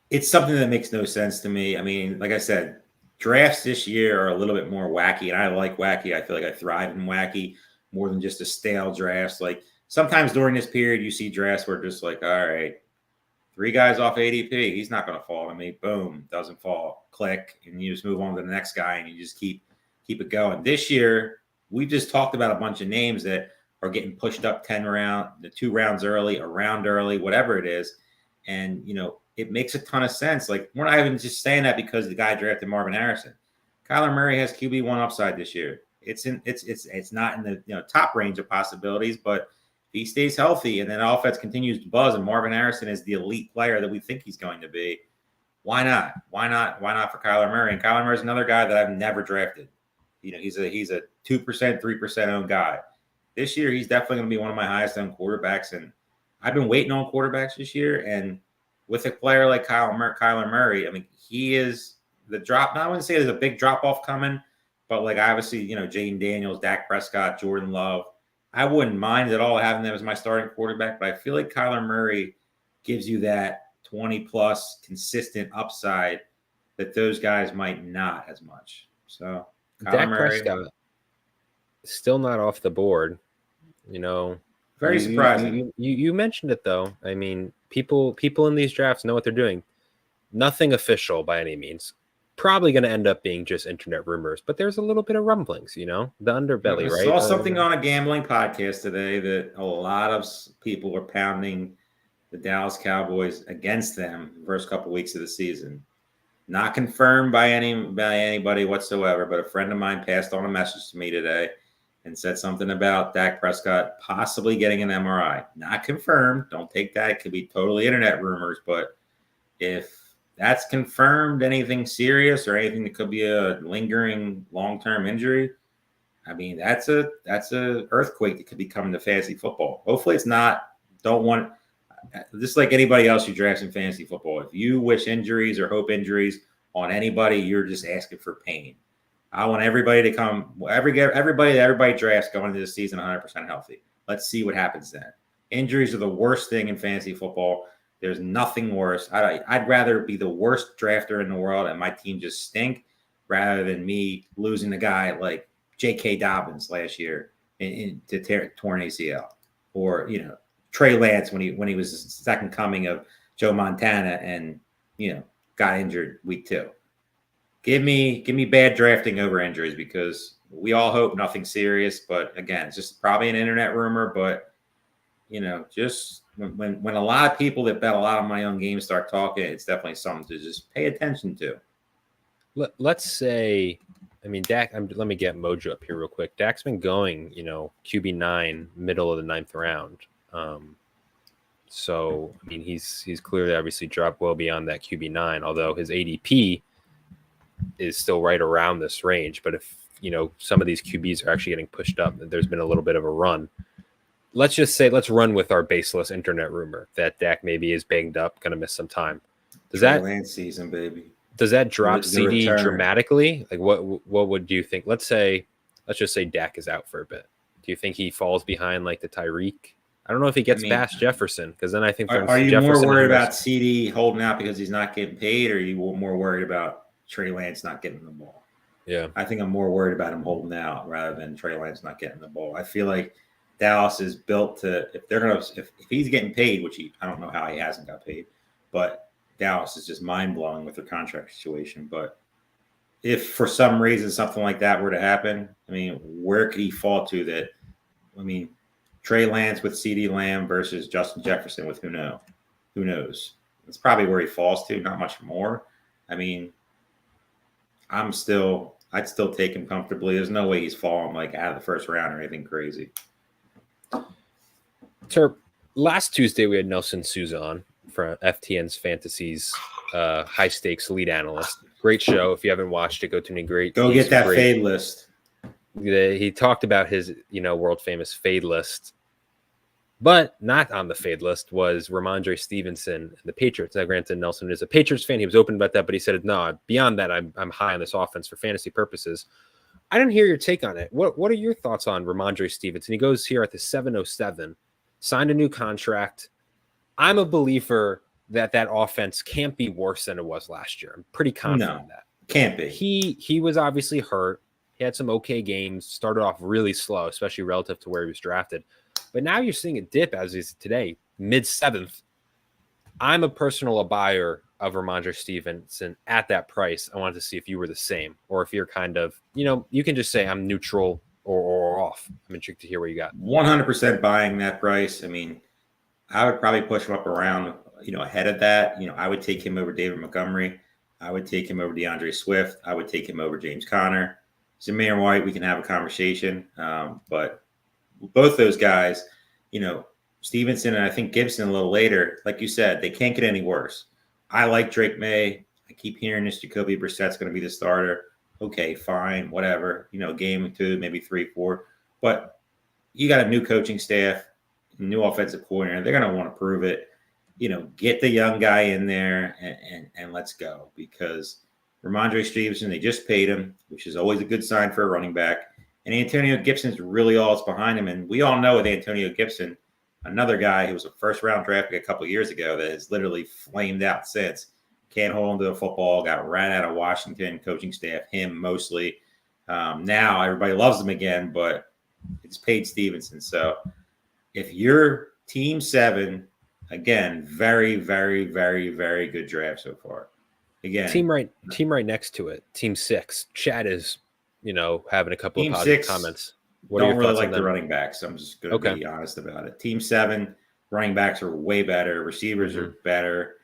It's something that makes no sense to me. I mean, like I said, drafts this year are a little bit more wacky, and I like wacky. I feel like I thrive in wacky more than just a stale drafts. Like sometimes during this period, you see drafts where just like, all right, 3 guys off ADP, he's not going to fall to me. Boom, doesn't fall. Click, and you just move on to the next guy, and you just keep it going. This year, we just talked about a bunch of names that are getting pushed up 10 round, the 2 rounds early, a round early, whatever it is, and it makes a ton of sense. Like we're not even just saying that because the guy drafted Marvin Harrison. Kyler Murray has QB1 upside this year. It's not in the top range of possibilities, but if he stays healthy and then offense continues to buzz and Marvin Harrison is the elite player that we think he's going to be, why not? Why not for Kyler Murray? And Kyler Murray is another guy that I've never drafted. He's a 2%, 3% owned guy. This year, he's definitely going to be one of my highest owned quarterbacks. And I've been waiting on quarterbacks this year. And with a player like Kyler Murray, I mean, he is the drop. I wouldn't say there's a big drop off coming, but like obviously, Jaden Daniels, Dak Prescott, Jordan Love, I wouldn't mind at all having them as my starting quarterback. But I feel like Kyler Murray gives you that 20 plus consistent upside that those guys might not as much. So Dak Prescott still not off the board. Very surprising. You mentioned it though. I mean, people in these drafts know what they're doing. Nothing official by any means. Probably going to end up being just internet rumors, but there's a little bit of rumblings, the underbelly, right? I saw something on a gambling podcast today that a lot of people were pounding the Dallas Cowboys against them the first couple weeks of the season. Not confirmed by anybody whatsoever, but a friend of mine passed on a message to me today and said something about Dak Prescott possibly getting an MRI. Not confirmed. Don't take that. It could be totally internet rumors. But if that's confirmed, anything serious or anything that could be a lingering long-term injury, I mean, that's a earthquake that could be coming to fantasy football. Hopefully it's not. Just like anybody else who drafts in fantasy football, if you wish injuries or hope injuries on anybody, you're just asking for pain. I want everybody to come, everybody drafts going into the season 100% healthy. Let's see what happens then. Injuries are the worst thing in fantasy football. There's nothing worse. I'd rather be the worst drafter in the world and my team just stink rather than me losing a guy like J.K. Dobbins last year to torn ACL, or Trey Lance when he was the second coming of Joe Montana and got injured week 2. Give me bad drafting over injuries, because we all hope nothing serious. But again, it's just probably an internet rumor. But just when a lot of people that bet a lot of money on games start talking, it's definitely something to just pay attention to. Let's say, I mean, Dak. Let me get Mojo up here real quick. Dak's been going, QB9, middle of the 9th round. So I mean, he's clearly obviously dropped well beyond that QB9, although his ADP is still right around this range. But if some of these QBs are actually getting pushed up, there's been a little bit of a run. Let's run with our baseless internet rumor that Dak maybe is banged up, going to miss some time. Does that Lance season, baby? Does that drop CD dramatically? Like what would you think? Let's just say Dak is out for a bit. Do you think he falls behind like the Tyreek? I don't know if he gets past Jefferson, because then I think are you more worried about CD holding out because he's not getting paid, or are you more worried about Trey Lance not getting the ball? Yeah, I think I'm more worried about him holding out rather than Trey Lance not getting the ball. I feel like Dallas is built to, if he's getting paid, which I don't know how he hasn't got paid, but Dallas is just mind blowing with their contract situation. But if for some reason something like that were to happen, I mean, where could he fall to that? I mean, Trey Lance with CeeDee Lamb versus Justin Jefferson with who knows? That's probably where he falls to, not much more. I mean, I'd still take him comfortably. There's no way he's falling like out of the first round or anything crazy. So last Tuesday we had Nelson Souza on for FTN's Fantasies high stakes lead analyst. Great show. If you haven't watched it, go to Go get that fade list. He talked about his world famous fade list. But not on the fade list was Rhamondre Stevenson and the Patriots. Now, granted, Nelson is a Patriots fan. He was open about that, but he said, no, beyond that, I'm high on this offense for fantasy purposes. I didn't hear your take on it. What are your thoughts on Rhamondre Stevenson? He goes here at the 707, signed a new contract. I'm a believer that offense can't be worse than it was last year. I'm pretty confident in that. Can't be. He was obviously hurt. He had some okay games, started off really slow, especially relative to where he was drafted. But now you're seeing a dip as is today, mid-7th. I'm a personal buyer of Rhamondre Stevenson at that price. I wanted to see if you were the same, or if you're kind of, you can just say I'm neutral or off. I'm intrigued to hear what you got. 100% buying that price. I mean, I would probably push him up around, ahead of that. I would take him over David Montgomery. I would take him over DeAndre Swift. I would take him over James Conner. Zamir White, we can have a conversation. But both those guys, Stevenson and I think Gibson a little later, like you said, they can't get any worse. I like Drake May. I keep hearing this Jacoby Brissett's going to be the starter. Okay, fine, whatever. Game 2, maybe 3, 4. But you got a new coaching staff, new offensive coordinator. They're going to want to prove it. Get the young guy in there and let's go. Because Rhamondre Stevenson, they just paid him, which is always a good sign for a running back. And Antonio Gibson's really all that's behind him. And we all know with Antonio Gibson, another guy who was a first-round draft pick a couple of years ago that has literally flamed out since. Can't hold on to the football, got ran out of Washington coaching staff, him mostly. Now everybody loves him again, but it's paid Stevenson. So if you're Team 7, again, very, very, very, very good draft so far. Again, team right next to it, Team 6. Chad is, having a couple of positive comments. What don't really like the running backs. I'm just going to be honest about it. Team 7 running backs are way better. Receivers are better.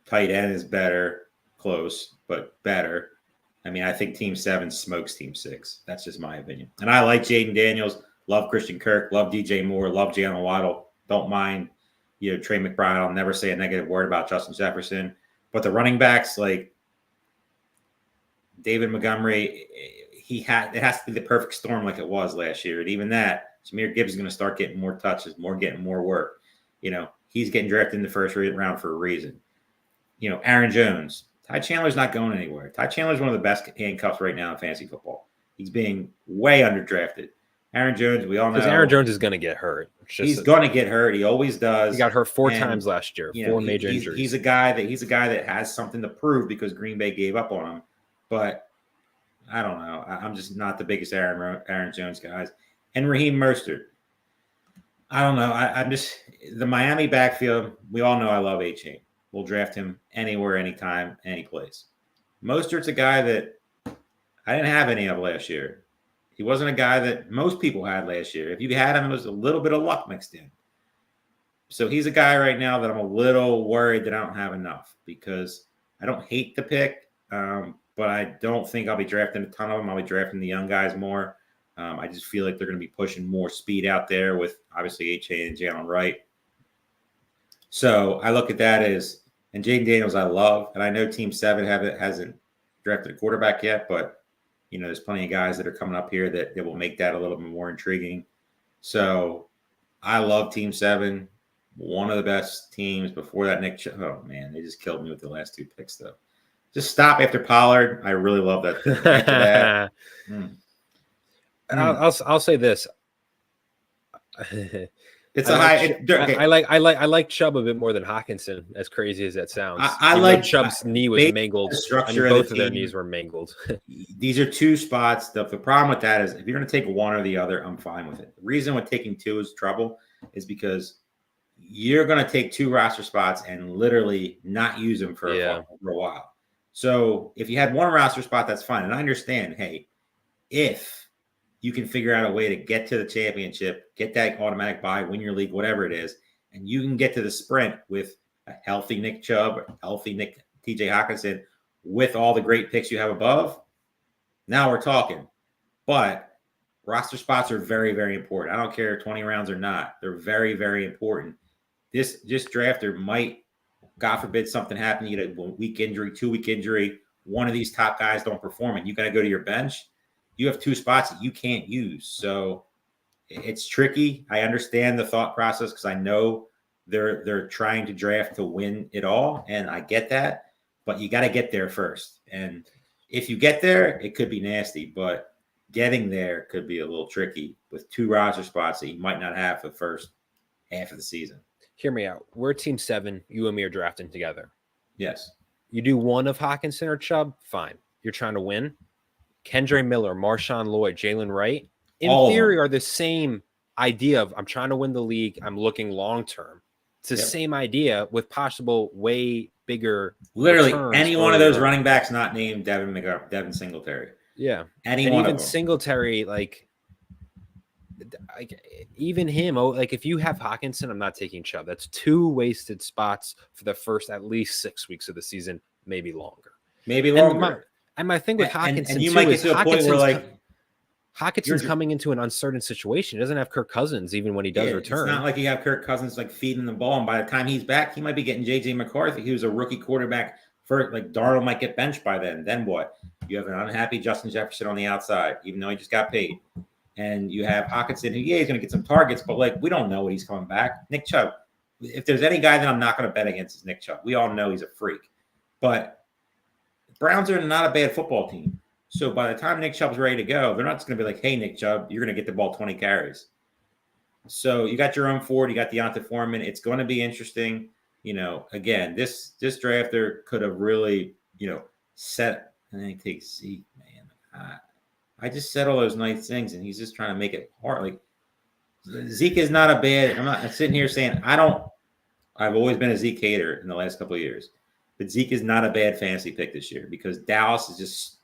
Tight end is better. Close, but better. I mean, I think Team 7 smokes Team 6. That's just my opinion. And I like Jaden Daniels. Love Christian Kirk. Love DJ Moore. Love Jalen Waddle. Don't mind, Trey McBride. I'll never say a negative word about Justin Jefferson. But the running backs, like David Montgomery, it has to be the perfect storm like it was last year. And even that, Jahmyr Gibbs is going to start getting more touches, getting more work. He's getting drafted in the first round for a reason. Aaron Jones. Ty Chandler's not going anywhere. Ty Chandler's one of the best handcuffs right now in fantasy football. He's being way underdrafted. Aaron Jones, we all know. Because Aaron Jones is going to get hurt. He's going to get hurt. He always does. He got hurt 4 times last year. 4 major injuries. He's a guy that has something to prove because Green Bay gave up on him. But I don't know. I'm just not the biggest Aaron Jones guys. And Raheem Mostert. I don't know. I'm just the Miami backfield. We all know I love A-Chain. We'll draft him anywhere, anytime, any place. Mostert's a guy that I didn't have any of last year. He wasn't a guy that most people had last year. If you had him, it was a little bit of luck mixed in. So he's a guy right now that I'm a little worried that I don't have enough because I don't hate the pick, but I don't think I'll be drafting a ton of them. I'll be drafting the young guys more. I just feel like they're going to be pushing more speed out there with obviously H.A. and Jalen Wright. So I look at that as, and Jaden Daniels I love, and I know Team 7 hasn't drafted a quarterback yet, but there's plenty of guys that are coming up here that will make that a little bit more intriguing. So I love Team 7, one of the best teams before that. Oh man, they just killed me with the last 2 picks though. Just stop after Pollard. I really love that. After that. I'll say this. It's I like Chubb a bit more than Hawkinson, as crazy as that sounds. I like Chubb's knee was mangled. Both of their knees were mangled. These are 2 spots. The problem with that is if you're going to take one or the other, I'm fine with it. The reason with taking 2 is trouble is because you're going to take 2 roster spots and literally not use them for a while. So if you had 1 roster spot, that's fine. And I understand, hey, if you can figure out a way to get to the championship, get that automatic bye, win your league, whatever it is, and you can get to the sprint with a healthy Nick Chubb, a healthy Nick TJ Hawkinson, with all the great picks you have above, now we're talking. But roster spots are very, very important. I don't care 20 rounds or not. They're very, very important. This drafter might, God forbid, something happen. You get a week injury, 2-week injury. One of these top guys don't perform, and you got to go to your bench. You have 2 spots that you can't use. So it's tricky. I understand the thought process because I know they're trying to draft to win it all, and I get that. But you got to get there first, and if you get there, it could be nasty. But getting there could be a little tricky with 2 roster spots that you might not have for the first half of the season. Hear me out. We're team 7. You and me are drafting together. Yes. You do one of Hockenson or Chubb, fine. You're trying to win. Kendre Miller, Marshawn Lloyd, Jalen Wright, in theory, are the same idea of I'm trying to win the league. I'm looking long term. It's the same idea with possible way bigger. Literally, any one of those running backs not named Devin Singletary. Yeah, any and one even of them. Singletary, like even him. Like if you have Hockenson, I'm not taking Chubb. That's 2 wasted spots for the first at least 6 weeks of the season, maybe longer. And my thing with Hockenson and you might get to a point where like Hawkinson's coming into an uncertain situation. He doesn't have Kirk Cousins even when he does return. It's not like you have Kirk Cousins like feeding the ball, and by the time he's back, he might be getting J.J. McCarthy. He was a rookie quarterback. For like Darnold might get benched by then. Then what? You have an unhappy Justin Jefferson on the outside, even though he just got paid. And you have Hockenson, who he's going to get some targets, but like we don't know when he's coming back. Nick Chubb. If there's any guy that I'm not going to bet against, is Nick Chubb. We all know he's a freak, but Browns are not a bad football team. So by the time Nick Chubb's ready to go, they're not just going to be like, hey, Nick Chubb, you're going to get the ball 20 carries. So you got Jerome Ford, you got Deonta Foreman. It's going to be interesting. You know, again, this drafter could have really, set. And then he takes Zeke, man. I just said all those nice things, and he's just trying to make it hard. Like Zeke is not a bad. I'm not sitting here saying I've always been a Zeke hater in the last couple of years, but Zeke is not a bad fantasy pick this year because Dallas is just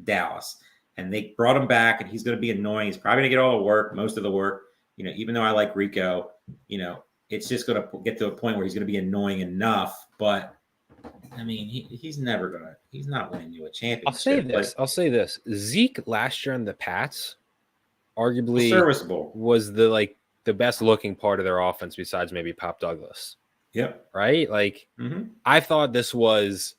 Dallas, and they brought him back, and he's going to be annoying. He's probably going to get all the work, most of the work. Even though I like Rico, it's just going to get to a point where he's going to be annoying enough. But I mean, he's not winning you a championship. I'll say this. Zeke last year on the Pats, arguably serviceable, was the best looking part of their offense besides maybe Pop Douglas. Yep. Right? Like I thought this was,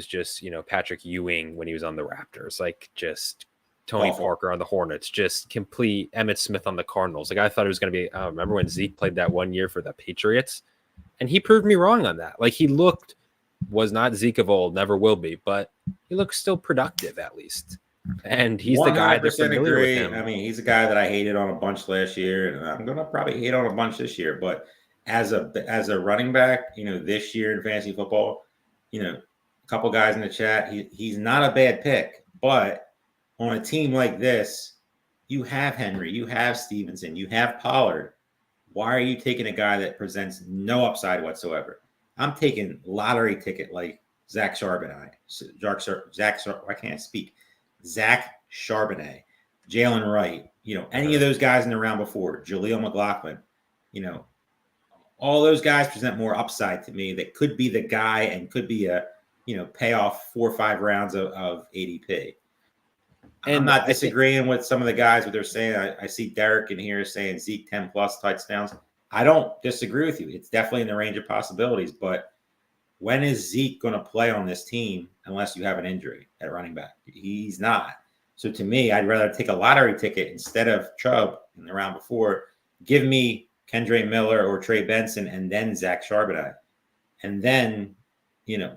just, Patrick Ewing when he was on the Raptors, like just Tony Parker on the Hornets, just complete Emmitt Smith on the Cardinals. Like I thought it was going to be, I remember when Zeke played that one year for the Patriots, and he proved me wrong on that. Like he was not Zeke of old, never will be, but he looks still productive at least. And he's the guy that's familiar with him. I mean, he's a guy that I hated on a bunch last year, and I'm going to probably hate on a bunch this year. But as a running back, this year in fantasy football, a couple guys in the chat, he's not a bad pick. But on a team like this, you have Henry, you have Stevenson, you have Pollard. Why are you taking a guy that presents no upside whatsoever? I'm taking lottery ticket like Zach Charbonnet. I can't speak. Zach Charbonnet, Jalen Wright, any of those guys in the round before, Jaleel McLaughlin, all those guys present more upside to me that could be the guy and could be a, pay off 4 or 5 rounds of ADP. And I'm not disagreeing with some of the guys what they're saying. I see Derrick in here saying Zeke 10 plus touchdowns. I don't disagree with you. It's definitely in the range of possibilities, but when is Zeke going to play on this team unless you have an injury at running back? He's not. So to me, I'd rather take a lottery ticket instead of Chubb in the round before. Give me Kendre Miller or Trey Benson and then Zach Charbonnet. And then,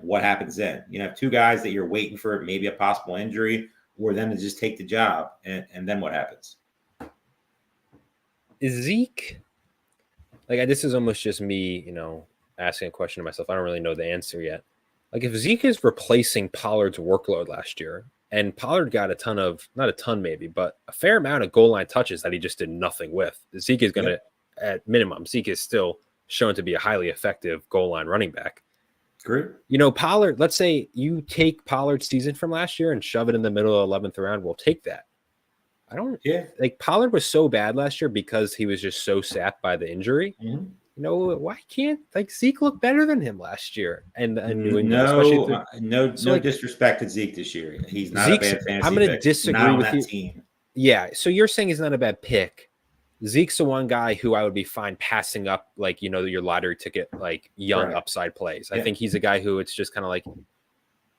what happens then? You have 2 guys that you're waiting for maybe a possible injury or them to just take the job. And then what happens? Is Zeke, this is almost just me, asking a question to myself. I don't really know the answer yet. Like if Zeke is replacing Pollard's workload last year, and Pollard got not a ton maybe, but a fair amount of goal line touches that he just did nothing with. Zeke is going to, at minimum, Zeke is still shown to be a highly effective goal line running back. Great. Pollard, let's say you take Pollard's season from last year and shove it in the middle of the 11th round. We'll take that. Pollard was so bad last year because he was just so sapped by the injury. Mm-hmm. Why can't Zeke look better than him last year? And New England, no disrespect to Zeke this year. He's not a bad fantasy. I'm going to disagree with you. Team. Yeah, so you're saying he's not a bad pick. Zeke's the one guy who I would be fine passing up, your lottery ticket, young upside plays. I think he's a guy who it's just kind of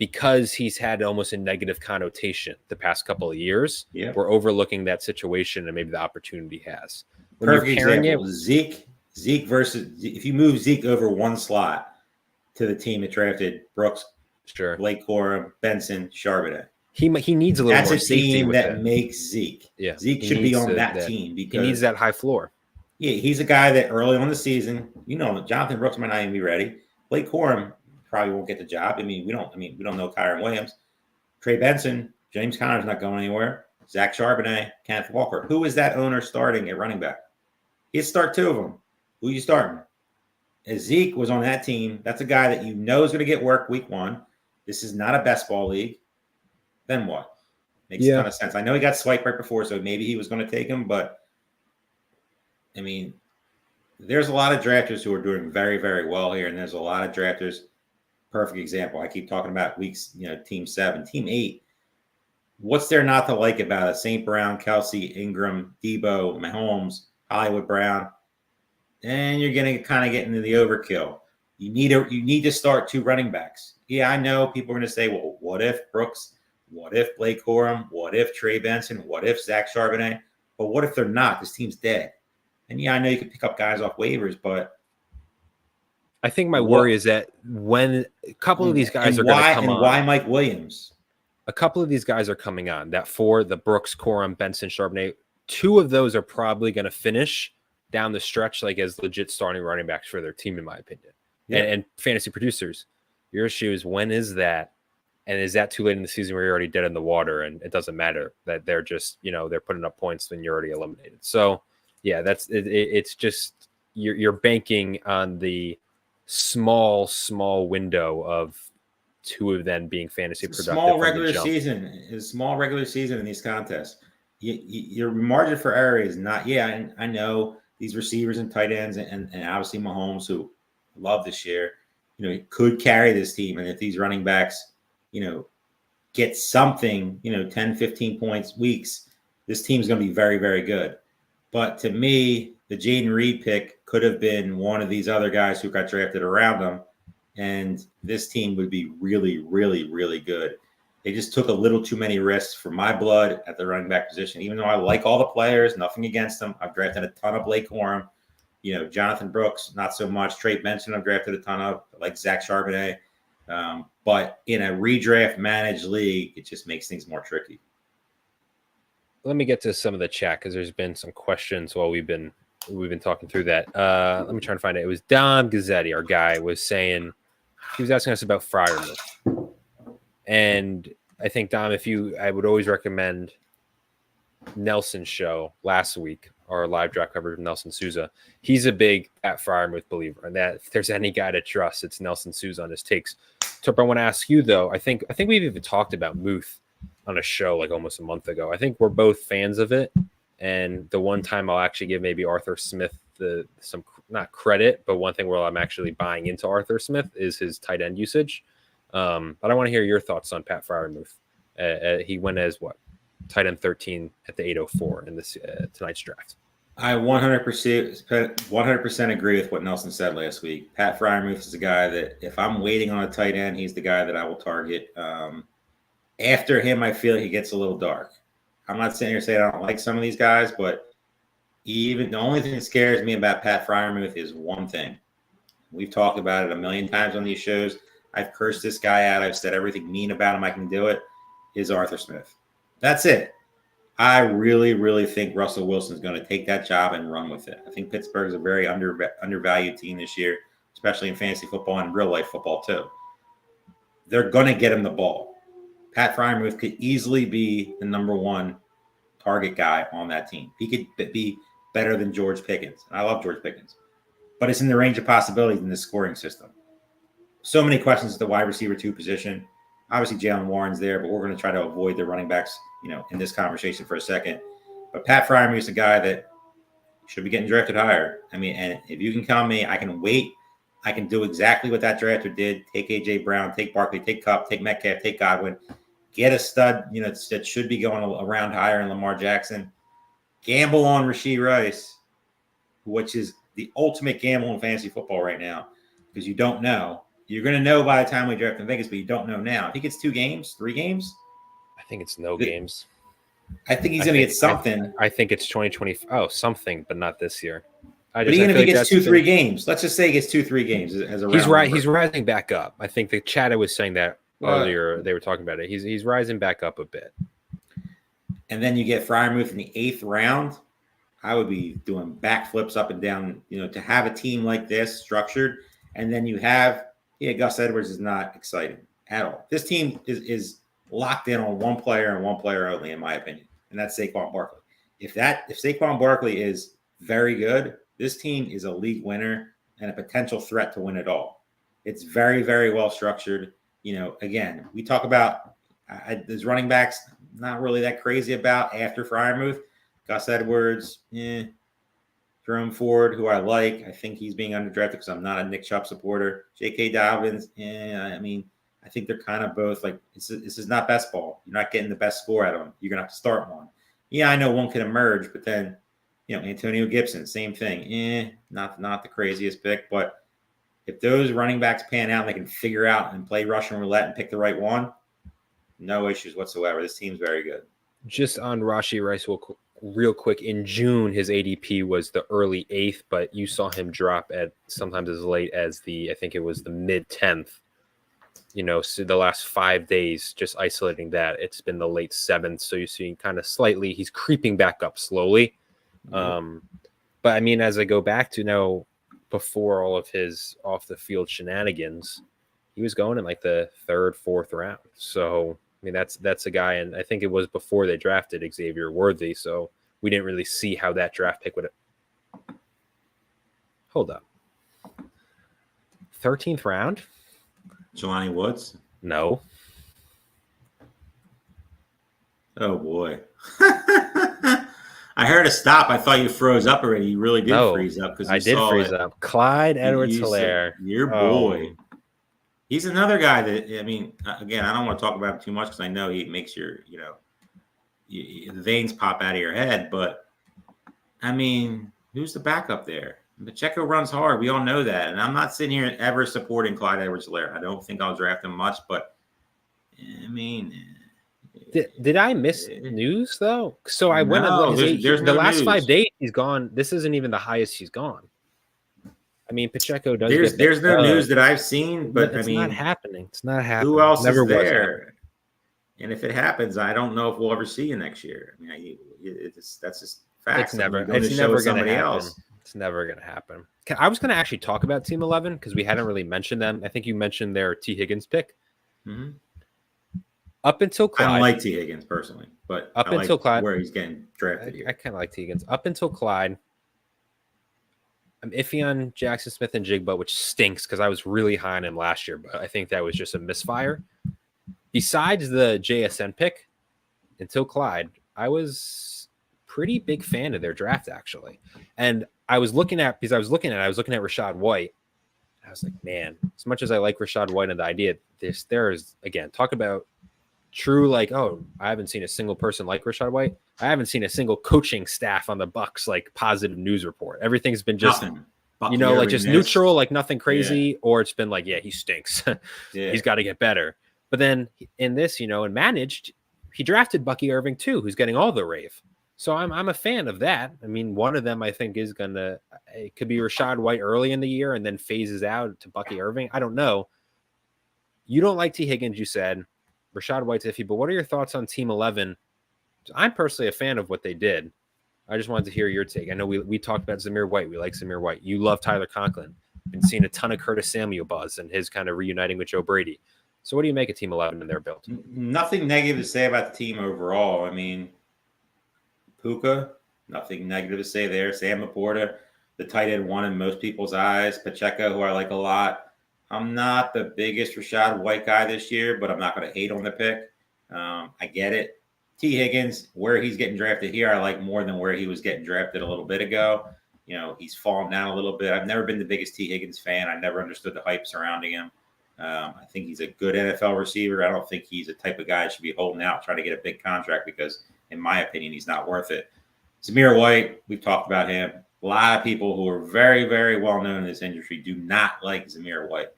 because he's had almost a negative connotation the past couple of years, Yeah. we're overlooking that situation and maybe the opportunity he has. When Perfect you're pairing example. Zeke versus if you move Zeke over one slot to the team that drafted Brooks, sure, Blake Corum, Benson, Charbonnet. he needs a little That's more a safety team with that it. makes Zeke. Yeah, Zeke he should be needs on that team he because needs that high floor. yeah, he's a guy that early on the season, Jonathan Brooks might not even be ready. Blake Corum probably won't get the job. We don't know Kyron Williams. Trey Benson, James Conner's not going anywhere. Zach Charbonnet, Kenneth Walker. Who is that owner starting at running back? He'd start two of them. Who are you starting? As Zeke was on that team, that's a guy that is going to get work week one. This is not a best ball league. Then what? Makes a ton of sense. I know he got swiped right before, so maybe he was going to take him, but there's a lot of drafters who are doing very, very well here, and there's a lot of drafters. Perfect example. I keep talking about weeks, team 7, team 8. What's there not to like about it? St. Brown, Kelsey, Ingram, Debo, Mahomes, Hollywood Brown, and you're going to kind of get into the overkill. You need to start 2 running backs. Yeah, I know people are going to say, well, what if Brooks? What if Blake Corum? What if Trey Benson? What if Zach Charbonnet? But what if they're not? This team's dead. And yeah, I know you can pick up guys off waivers, but I think my worry is that when a couple of these guys are going to come on. Why Mike Williams? A couple of these guys are coming on. That 4, the Brooks, Corum, Benson, Charbonnet, 2 of those are probably going to finish down the stretch like as legit starting running backs for their team, in my opinion. Yeah. And fantasy producers, your issue is when is that? And is that too late in the season where you're already dead in the water and it doesn't matter that they're just, they're putting up points when you're already eliminated. So yeah, that's it. It's just you're banking on the small window of 2 of them being fantasy productive. Small regular season in these contests. Your margin for error is not. Yeah, I know these receivers and tight ends and obviously Mahomes, who love this year, could carry this team. And if these running backs, get something, 10, 15 points weeks, this team's going to be very, very good. But to me, the Jaden Reed pick could have been one of these other guys who got drafted around him. And this team would be really, really, really good. They just took a little too many risks for my blood at the running back position. Even though I like all the players, nothing against them. I've drafted a ton of Blake Corum. Jonathan Brooks, not so much. Trey Benson, I've drafted a ton of, like Zach Charbonnet. But in a redraft managed league, it just makes things more tricky. Let me get to some of the chat because there's been some questions while we've been talking through that. Let me try and find it. It was Dom Gazzetti, our guy, was saying he was asking us about Freiermuth. And I think, Dom, I would always recommend Nelson's show last week, our live draft coverage of Nelson Souza. He's a big Pat Freiermuth believer, and that if there's any guy to trust, it's Nelson Souza on his takes. So I want to ask you though. I think we've even talked about Muth on a show like almost a month ago. I think we're both fans of it, and the one time I'll actually give maybe Arthur Smith some not credit, but one thing where I'm actually buying into Arthur Smith is his tight end usage. But I want to hear your thoughts on Pat Freiermuth. He went as tight end 13 at the 804 in this tonight's draft. I 100% agree with what Nelson said last week. Pat Freiermuth is a guy that if I'm waiting on a tight end, he's the guy that I will target. After him, I feel he gets a little dark. I'm not sitting here saying I don't like some of these guys, but even the only thing that scares me about Pat Freiermuth is one thing. We've talked about it a million times on these shows. I've cursed this guy out. I've said everything mean about him I can do it. Is Arthur Smith. That's it. I really, really think Russell Wilson is going to take that job and run with it. I think Pittsburgh is a very undervalued team this year, especially in fantasy football and real life football too. They're going to get him the ball. Pat Freiermuth could easily be the number 1 target guy on that team. He could be better than George Pickens. And I love George Pickens. But it's in the range of possibilities in this scoring system. So many questions at the wide receiver 2 position. Obviously, Jalen Warren's there, but we're going to try to avoid the running backs, in this conversation for a second. But Pat Freiermuth is a guy that should be getting drafted higher. And if you can tell me I can wait, I can do exactly what that drafter did. Take A.J. Brown, take Barkley, take Kupp, take Metcalf, take Godwin. Get a stud, that should be going around higher in Lamar Jackson. Gamble on Rashee Rice, which is the ultimate gamble in fantasy football right now because you don't know. You're going to know by the time we draft in Vegas, but you don't know now. If he gets 2 games, 3 games, I think it's no games. I think he's going to get something. I think it's 2020. Oh, something, but not this year. But even if he gets 2-3 games, let's just say he gets 2-3 games as a he's round number. He's rising back up. I think the chat was saying that earlier. They were talking about it. He's rising back up a bit. And then you get Freiermuth in the 8th round. I would be doing backflips up and down, to have a team like this structured. And then you have, Gus Edwards is not exciting at all. This team is locked in on one player and one player only, in my opinion, and that's Saquon Barkley. If Saquon Barkley is very good, this team is a league winner and a potential threat to win it all. It's very, very well structured. Again, we talk about there's running backs not really that crazy about after Freiermuth. Gus Edwards, Jerome Ford, who I like. I think he's being underdrafted because I'm not a Nick Chubb supporter. J.K. Dobbins, I think they're kind of both like, this is not best ball. You're not getting the best score out of them. You're going to have to start one. Yeah, I know one can emerge, but then, Antonio Gibson, same thing. Not the craziest pick, but if those running backs pan out, they can figure out and play Russian roulette and pick the right one, no issues whatsoever. This team's very good. Just on Rashee Rice, real quick, in June, his ADP was the early 8th, but you saw him drop at sometimes as late as I think it was the mid 10th. So the last 5 days, just isolating that, it's been the late 7th. So you see kind of slightly, he's creeping back up slowly. Mm-hmm. But I mean, as I go back to before all of his off the field shenanigans, he was going in like the 3rd, 4th round. So I mean, that's a guy, and I think it was before they drafted Xavier Worthy, so we didn't really see how that draft pick would. Hold up, 13th round. Jelani Woods? No. Oh boy. I heard a stop. I thought you froze up already. You really did freeze up because I did freeze up. Clyde Edwards-Helaire. Your boy. He's another guy that, again, I don't want to talk about him too much because I know he makes your, the veins pop out of your head. But, who's the backup there? Pacheco runs hard. We all know that. And I'm not sitting here ever supporting Clyde Edwards-Helaire. I don't think I'll draft him much. But, Did I miss news, though? So I went and looked. The last 5 days, he's gone. This isn't even the highest he's gone. Pacheco does. There's no news that I've seen, but it's not happening. It's not happening. Who else is there? And if it happens, I don't know if we'll ever see you next year. That's just fact. It's never going to happen. It's never going to happen. I was going to actually talk about Team 11 because we hadn't really mentioned them. I think you mentioned their T. Higgins pick. Mm-hmm. Up until Clyde, I don't like T. Higgins personally, but until Clyde, where he's getting drafted here. I kind of like T. Higgins. Up until Clyde, I'm iffy on Jackson Smith and Jigba, which stinks because I was really high on him last year, but I think that was just a misfire. Besides the JSN pick, until Clyde, I was pretty big fan of their draft actually, and I was looking at Rachaad White. I was like, man, as much as I like Rachaad White and the idea, there is again talk about true I haven't seen a single person like Rachaad White. I haven't seen a single coaching staff on the Bucs positive news report. Everything's been just just neutral, nothing crazy, or it's been he stinks. He's got to get better. But then in this, and managed, he drafted Bucky Irving too, who's getting all the rave. So I'm a fan of that. One of them I think is it could be Rachaad White early in the year and then phases out to Bucky Irving. I don't know. You don't like T. Higgins, you said. Rachaad White's iffy, but what are your thoughts on Team 11? I'm personally a fan of what they did. I just wanted to hear your take. I know we talked about Zamir White. We like Zamir White. You love Tyler Conklin. Been seeing a ton of Curtis Samuel buzz and his kind of reuniting with Joe Brady. So what do you make of Team 11 and their build? Nothing negative to say about the team overall. Puka, nothing negative to say there. Sam Laporta, the tight end one in most people's eyes. Pacheco, who I like a lot. I'm not the biggest Rachaad White guy this year, but I'm not going to hate on the pick. I get it. T. Higgins, where he's getting drafted here, I like more than where he was getting drafted a little bit ago. He's fallen down a little bit. I've never been the biggest T. Higgins fan. I never understood the hype surrounding him. I think he's a good NFL receiver. I don't think he's a type of guy that should be holding out trying to get a big contract because, in my opinion, he's not worth it. Zamir White, we've talked about him. A lot of people who are very, very well known in this industry do not like Zamir White.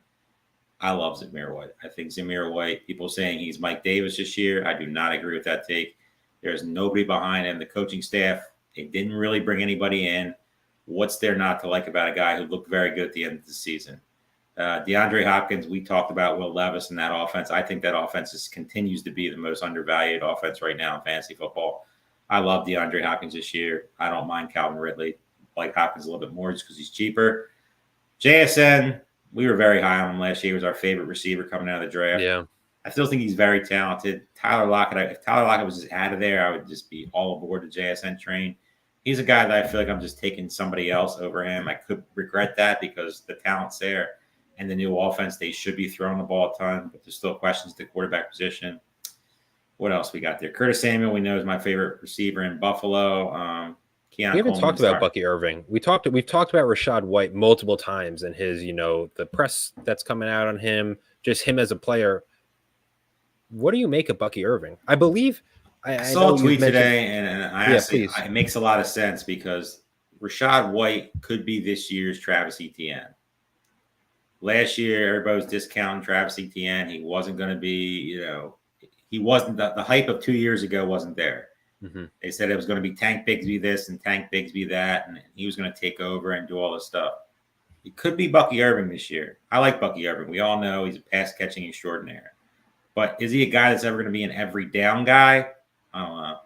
I love Zamir White. I think Zamir White, people saying he's Mike Davis this year. I do not agree with that take. There's nobody behind him. The coaching staff, they didn't really bring anybody in. What's there not to like about a guy who looked very good at the end of the season? DeAndre Hopkins, we talked about Will Levis in that offense. I think that offense continues to be the most undervalued offense right now in fantasy football. I love DeAndre Hopkins this year. I don't mind Calvin Ridley. Like Hopkins a little bit more just because he's cheaper. JSN, we were very high on him last year. He was our favorite receiver coming out of the draft. Yeah. I still think he's very talented. Tyler Lockett, if Tyler Lockett was just out of there, I would just be all aboard the JSN train. He's a guy that I feel like I'm just taking somebody else over him. I could regret that because the talent's there. And the new offense, they should be throwing the ball a ton, but there's still questions at the quarterback position. What else we got there? Curtis Samuel, we know, is my favorite receiver in Buffalo. We haven't talked about Bucky Irving. We've talked about Rashad White multiple times and his, the press that's coming out on him, just him as a player. What do you make of Bucky Irving? I believe I saw a tweet today, and I actually, it makes a lot of sense because Rashad White could be this year's Travis Etienne. Last year, everybody was discounting Travis Etienne. He wasn't going to be, he wasn't the hype of 2 years ago wasn't there. Mm-hmm. They said it was going to be Tank Bigsby this and Tank Bigsby that, and he was going to take over and do all this stuff. It could be Bucky Irving this year. I like Bucky Irving. We all know he's a pass-catching extraordinaire. But is he a guy that's ever going to be an every down guy? I don't know.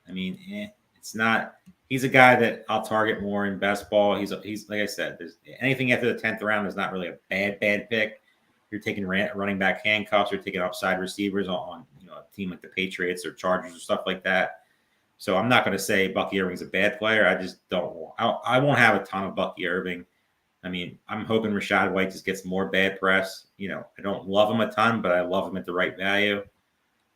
I mean, it's not. He's a guy that I'll target more in best ball. He's like I said, there's anything after the 10th round is not really a bad pick. You're taking running back handcuffs, you're taking upside receivers on a team like the Patriots or Chargers or stuff like that. So I'm not going to say Bucky Irving's a bad player. I just don't. I won't have a ton of Bucky Irving. I mean, I'm hoping Rashad White just gets more bad press. I don't love him a ton, but I love him at the right value.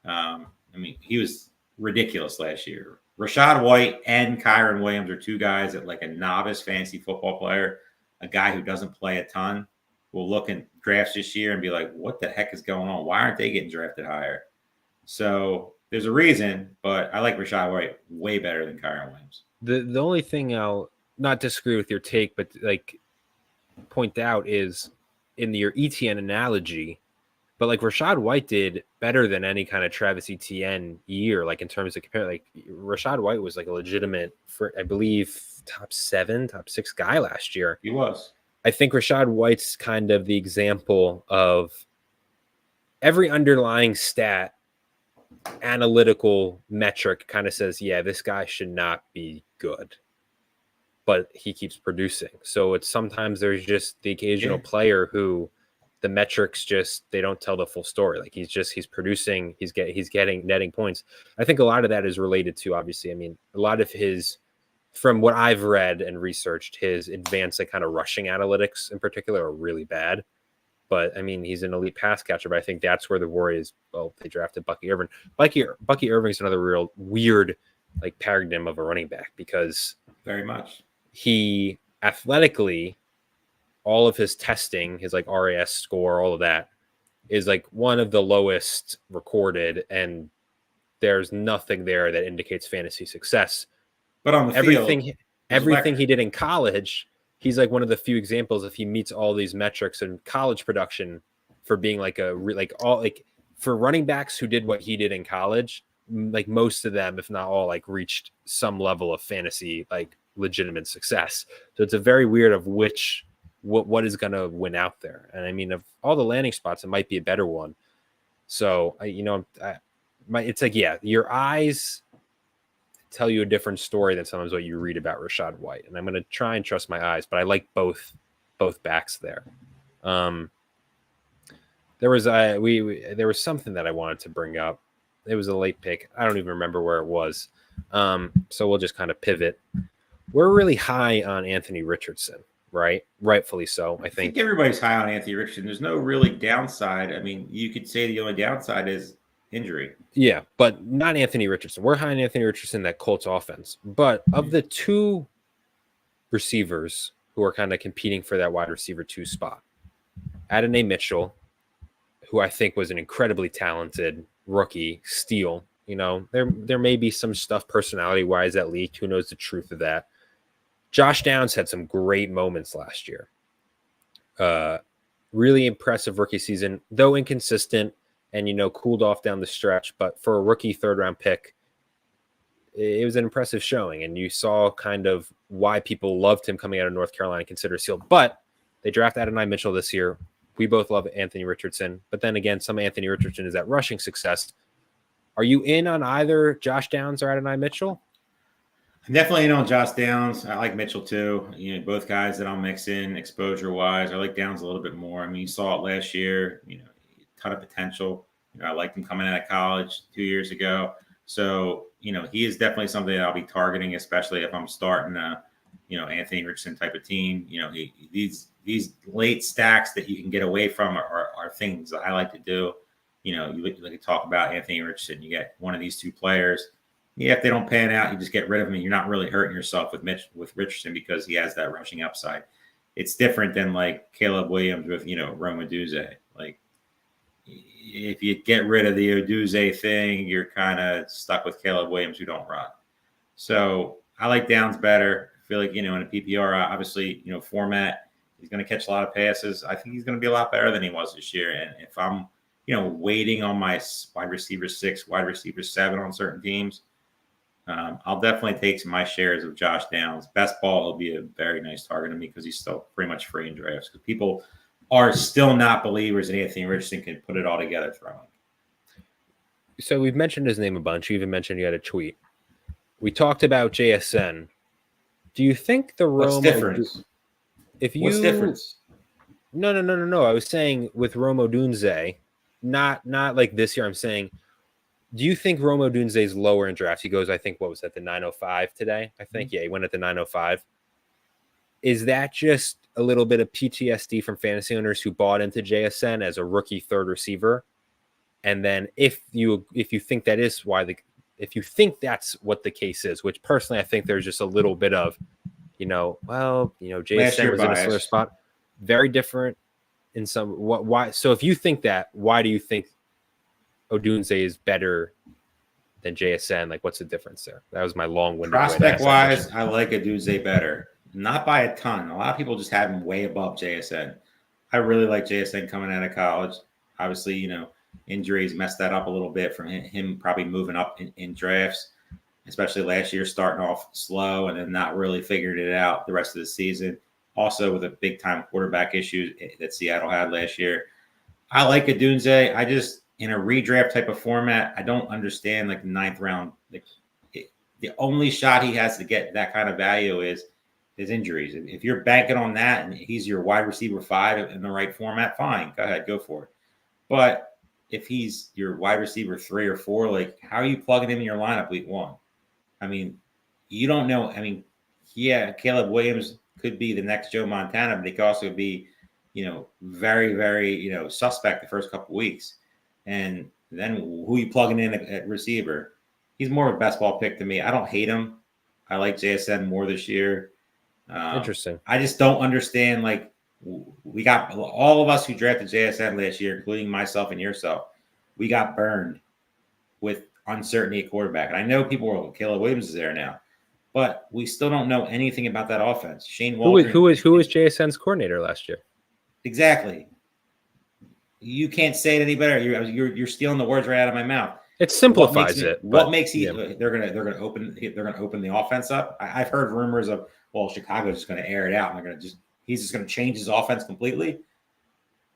I mean, he was ridiculous last year. Rashad White and Kyron Williams are two guys that, like a novice fantasy football player, a guy who doesn't play a ton, will look in drafts this year and be like, what the heck is going on? Why aren't they getting drafted higher? So there's a reason, but I like Rashad White way better than Kyron Williams. The only thing I'll not disagree with your take, but point out is in your ETN analogy, but Rashad White did better than any kind of Travis Etienne year, in terms of compare. Rashad White was a legitimate, I believe, top 6 guy last year. He was. I think Rashad White's kind of the example of every underlying stat, analytical metric kind of says, yeah, this guy should not be good, but he keeps producing. So it's sometimes there's just the occasional player who the metrics they don't tell the full story. He's producing, he's getting netting points. I think a lot of that is related to, obviously, a lot of his, from what I've read and researched, his advanced kind of rushing analytics in particular are really bad. But he's an elite pass catcher. But I think that's where the worry is. Well, they drafted Bucky Irving. Bucky Irving is another real weird paradigm of a running back because very much he athletically, all of his testing, his RAS score, all of that is one of the lowest recorded, and there's nothing there that indicates fantasy success. But on the everything he did in college, he's one of the few examples if he meets all these metrics in college production for being for running backs who did what he did in college, most of them, if not all, reached some level of fantasy legitimate success. So it's a very weird of what is going to win out there. And of all the landing spots, it might be a better one. So it's your eyes tell you a different story than sometimes what you read about Rashad White. And I'm going to try and trust my eyes, but I like both backs there. There was something that I wanted to bring up. It was a late pick. I don't even remember where it was. So we'll just kind of pivot. We're really high on Anthony Richardson, right? Rightfully so. I think everybody's high on Anthony Richardson. There's no really downside. You could say the only downside is injury. Yeah, but not Anthony Richardson. We're high on Anthony Richardson, that Colts offense. But of the two receivers who are kind of competing for that wide receiver 2 spot, Adonai Mitchell, who I think was an incredibly talented rookie steal. There may be some stuff personality-wise that leaked. Who knows the truth of that? Josh Downs had some great moments last year. Really impressive rookie season, though inconsistent and, cooled off down the stretch. But for a rookie 3rd-round pick, it was an impressive showing. And you saw kind of why people loved him coming out of North Carolina, considered sealed. But they drafted Adonai Mitchell this year. We both love Anthony Richardson. But then again, some Anthony Richardson is that rushing success. Are you in on either Josh Downs or Adonai Mitchell? I'm definitely in on Josh Downs. I like Mitchell too. Both guys that I'll mix in exposure wise. I like Downs a little bit more. I mean, you saw it last year. Ton of potential. I liked him coming out of college 2 years ago. So he is definitely something that I'll be targeting, especially if I'm starting a Anthony Richardson type of team. These late stacks that you can get away from are things that I like to do. You like to talk about Anthony Richardson. You get one of these two players. Yeah, if they don't pan out, you just get rid of them. You're not really hurting yourself with Richardson because he has that rushing upside. It's different than like Caleb Williams with Roma Odunze. Like if you get rid of the Odunze thing, you're kind of stuck with Caleb Williams who don't run. So I like Downs better. I feel like in a PPR, obviously format, he's going to catch a lot of passes. I think he's going to be a lot better than he was this year. And if I'm waiting on my wide receiver 6, wide receiver 7 on certain teams. I'll definitely take my shares of Josh Downs. Best ball will be a very nice target to me because he's still pretty much free in drafts. Because people are still not believers that Anthony Richardson can put it all together throwing. So we've mentioned his name a bunch. You even mentioned you had a tweet. We talked about JSN. Do you think the Romo? What's difference? What's difference? No. I was saying with Romo Odunze, not like this year. I'm saying. Do you think Romo Odunze is lower in drafts? He goes, I think, what was that, the 905 today? I think, yeah, he went at the 905. Is that just a little bit of PTSD from fantasy owners who bought into JSN as a rookie 3rd receiver? And then if you think that is if you think that's what the case is, which personally I think there's just a little bit of, JSN was in a similar spot, very different in some why. So if you think that, why do you think Odunze is better than JSN? Like, what's the difference there? That was my long-winded prospect-wise. I like Odunze better, not by a ton. A lot of people just have him way above JSN. I really like JSN coming out of college. Obviously, injuries messed that up a little bit from him probably moving up in drafts, especially last year, starting off slow and then not really figuring it out the rest of the season. Also, with a big-time quarterback issue that Seattle had last year. I like Odunze. I just in a redraft type of format, I don't understand like the 9th round. The only shot he has to get that kind of value is his injuries. If you're banking on that and he's your wide receiver 5 in the right format, fine, go ahead, go for it. But if he's your wide receiver 3 or 4, like how are you plugging him in your lineup week 1? I mean, you don't know. I mean, yeah, Caleb Williams could be the next Joe Montana, but he could also be, very, very, suspect the first couple of weeks. And then who you plugging in at receiver? He's more of a best ball pick to me. I don't hate him. I like JSN more this year. Interesting. I just don't understand. Like we got all of us who drafted JSN last year, including myself and yourself. We got burned with uncertainty at quarterback. And I know people were Caleb Williams is there now, but we still don't know anything about that offense. Shane Waldron. Who was JSN's coordinator last year? Exactly. You can't say it any better. You're stealing the words right out of my mouth. It simplifies it. What makes they're gonna open the offense up? I've heard rumors of Chicago's just gonna air it out and he's just gonna change his offense completely.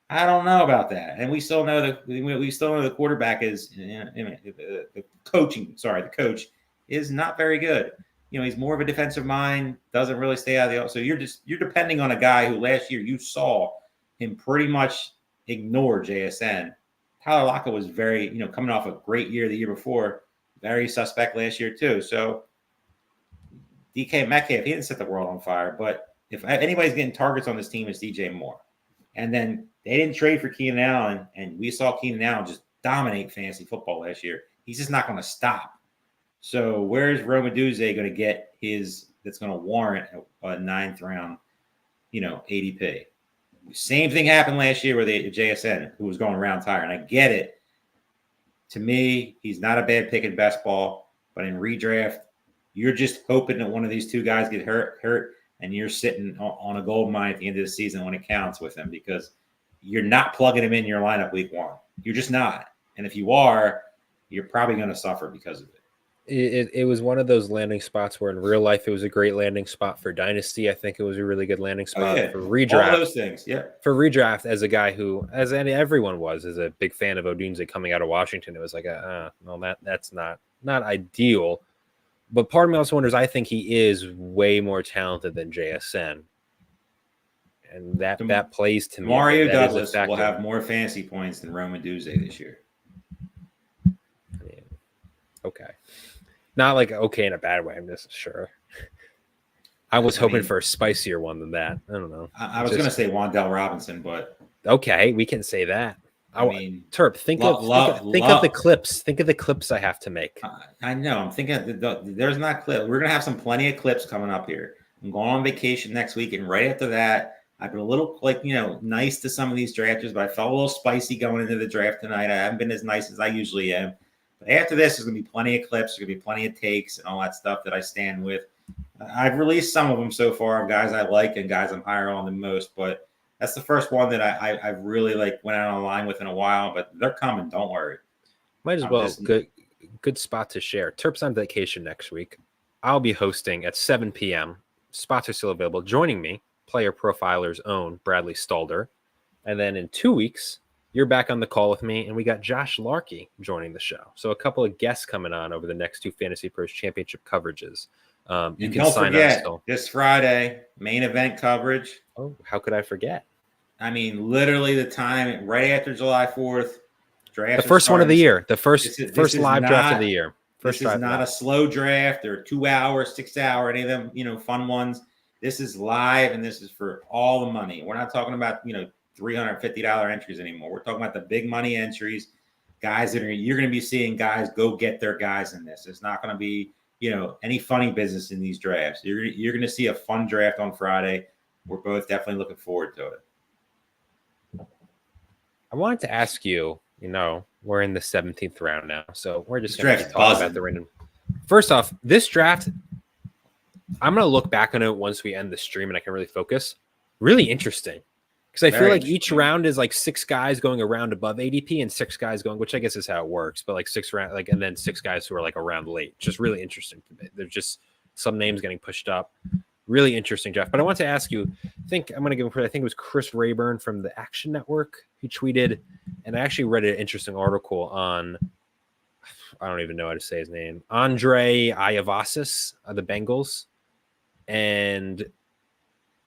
I don't know about that. And we still know the quarterback is the coach is not very good. He's more of a defensive mind, doesn't really stay out of the. So you're depending on a guy who last year you saw him pretty much ignore JSN. Tyler Lockett was very, coming off a great year the year before, very suspect last year too. So DK Metcalf, he didn't set the world on fire, but if anybody's getting targets on this team, it's DJ Moore. And then they didn't trade for Keenan Allen, and we saw Keenan Allen just dominate fantasy football last year. He's just not going to stop. So where's Roma Odunze going to get that's going to warrant a 9th round, ADP? Same thing happened last year with JSN, who was going around tire. And I get it. To me, he's not a bad pick in best ball, but in redraft, you're just hoping that one of these two guys get hurt, and you're sitting on a gold mine at the end of the season when it counts with him because you're not plugging him in your lineup week 1. You're just not. And if you are, you're probably going to suffer because of it. It was one of those landing spots where in real life it was a great landing spot. For Dynasty, I think it was a really good landing spot. For redraft. All those things, yeah. For redraft, as a guy who, as everyone was, is a big fan of Odunze coming out of Washington, it was like, that's not ideal. But part of me also wonders, I think he is way more talented than JSN. And that plays to me. Mario Douglas will have more fantasy points than Rhamondre Stevenson this year. Yeah. Okay. Not like okay in a bad way, I'm just sure. I was hoping for a spicier one than that. I don't know. I was going to say Wan'Dale Robinson, but okay, we can say that. Terp, think of the clips. Think of the clips I have to make. I know. I'm thinking there's not clips. We're going to have plenty of clips coming up here. I'm going on vacation next week, and right after that, I've been a little nice to some of these drafters, but I felt a little spicy going into the draft tonight. I haven't been as nice as I usually am. But after this, there's going to be plenty of clips. There's going to be plenty of takes and all that stuff that I stand with. I've released some of them so far of guys I like and guys I'm higher on than most, but that's the first one that I've really went out on line with in a while. But they're coming. Don't worry. Might as well. Good spot to share. Terp's on vacation next week. I'll be hosting at 7 p.m. Spots are still available. Joining me, Player Profiler's own Bradley Stalder. And then in 2 weeks, you're back on the call with me, and we got Josh Larkey joining the show. So a couple of guests coming on over the next 2 Fantasy Pros Championship coverages. You can sign up still. This Friday, main event coverage. Oh, how could I forget? I mean, literally the time right after July 4th. Draft. The first one of the year. The first live draft of the year. This is not a slow draft or 2 hour, 6 hour, any of them, fun ones. This is live, and this is for all the money. We're not talking about, $350 entries anymore. We're talking about the big money entries, guys you're going to be seeing guys go get their guys in this. It's not going to be, any funny business in these drafts. You're going to see a fun draft on Friday. We're both definitely looking forward to it. I wanted to ask you, we're in the 17th round now, so we're just going to talk about the random. First off, this draft, I'm going to look back on it once we end the stream and I can really focus. Really interesting. Because I feel like each round is 6 guys going around above ADP and 6 guys going, which I guess is how it works, but 6 round, and then 6 guys who are around late. Just really interesting to me. There's just some names getting pushed up. Really interesting, Jeff. But I want to ask you, I think it was Chris Rayburn from the Action Network who tweeted, and I actually read an interesting article on, I don't even know how to say his name, Andre Iavasis of the Bengals. And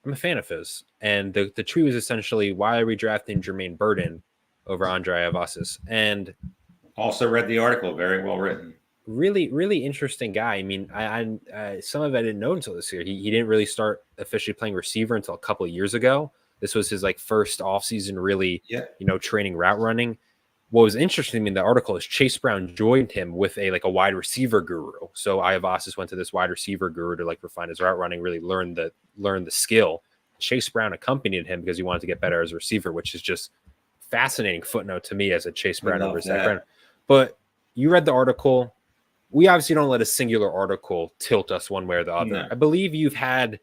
I'm a fan of his. And the tweet was essentially, why are we drafting Jermaine Burton over Andre Iavasis? And also read the article, very well written. Really, really interesting guy. I mean, I some of it I didn't know until this year. He didn't really start officially playing receiver until a couple of years ago. This was his first offseason really, training route running. What was interesting to me in the article is Chase Brown joined him with a wide receiver guru. So Iavasis went to this wide receiver guru to refine his route running, really learn the skill. Chase Brown accompanied him because he wanted to get better as a receiver, which is just fascinating footnote to me as a Chase Brown over Zach Brown. But you read the article. We obviously don't let a singular article tilt us one way or the other. No. I believe you've had, it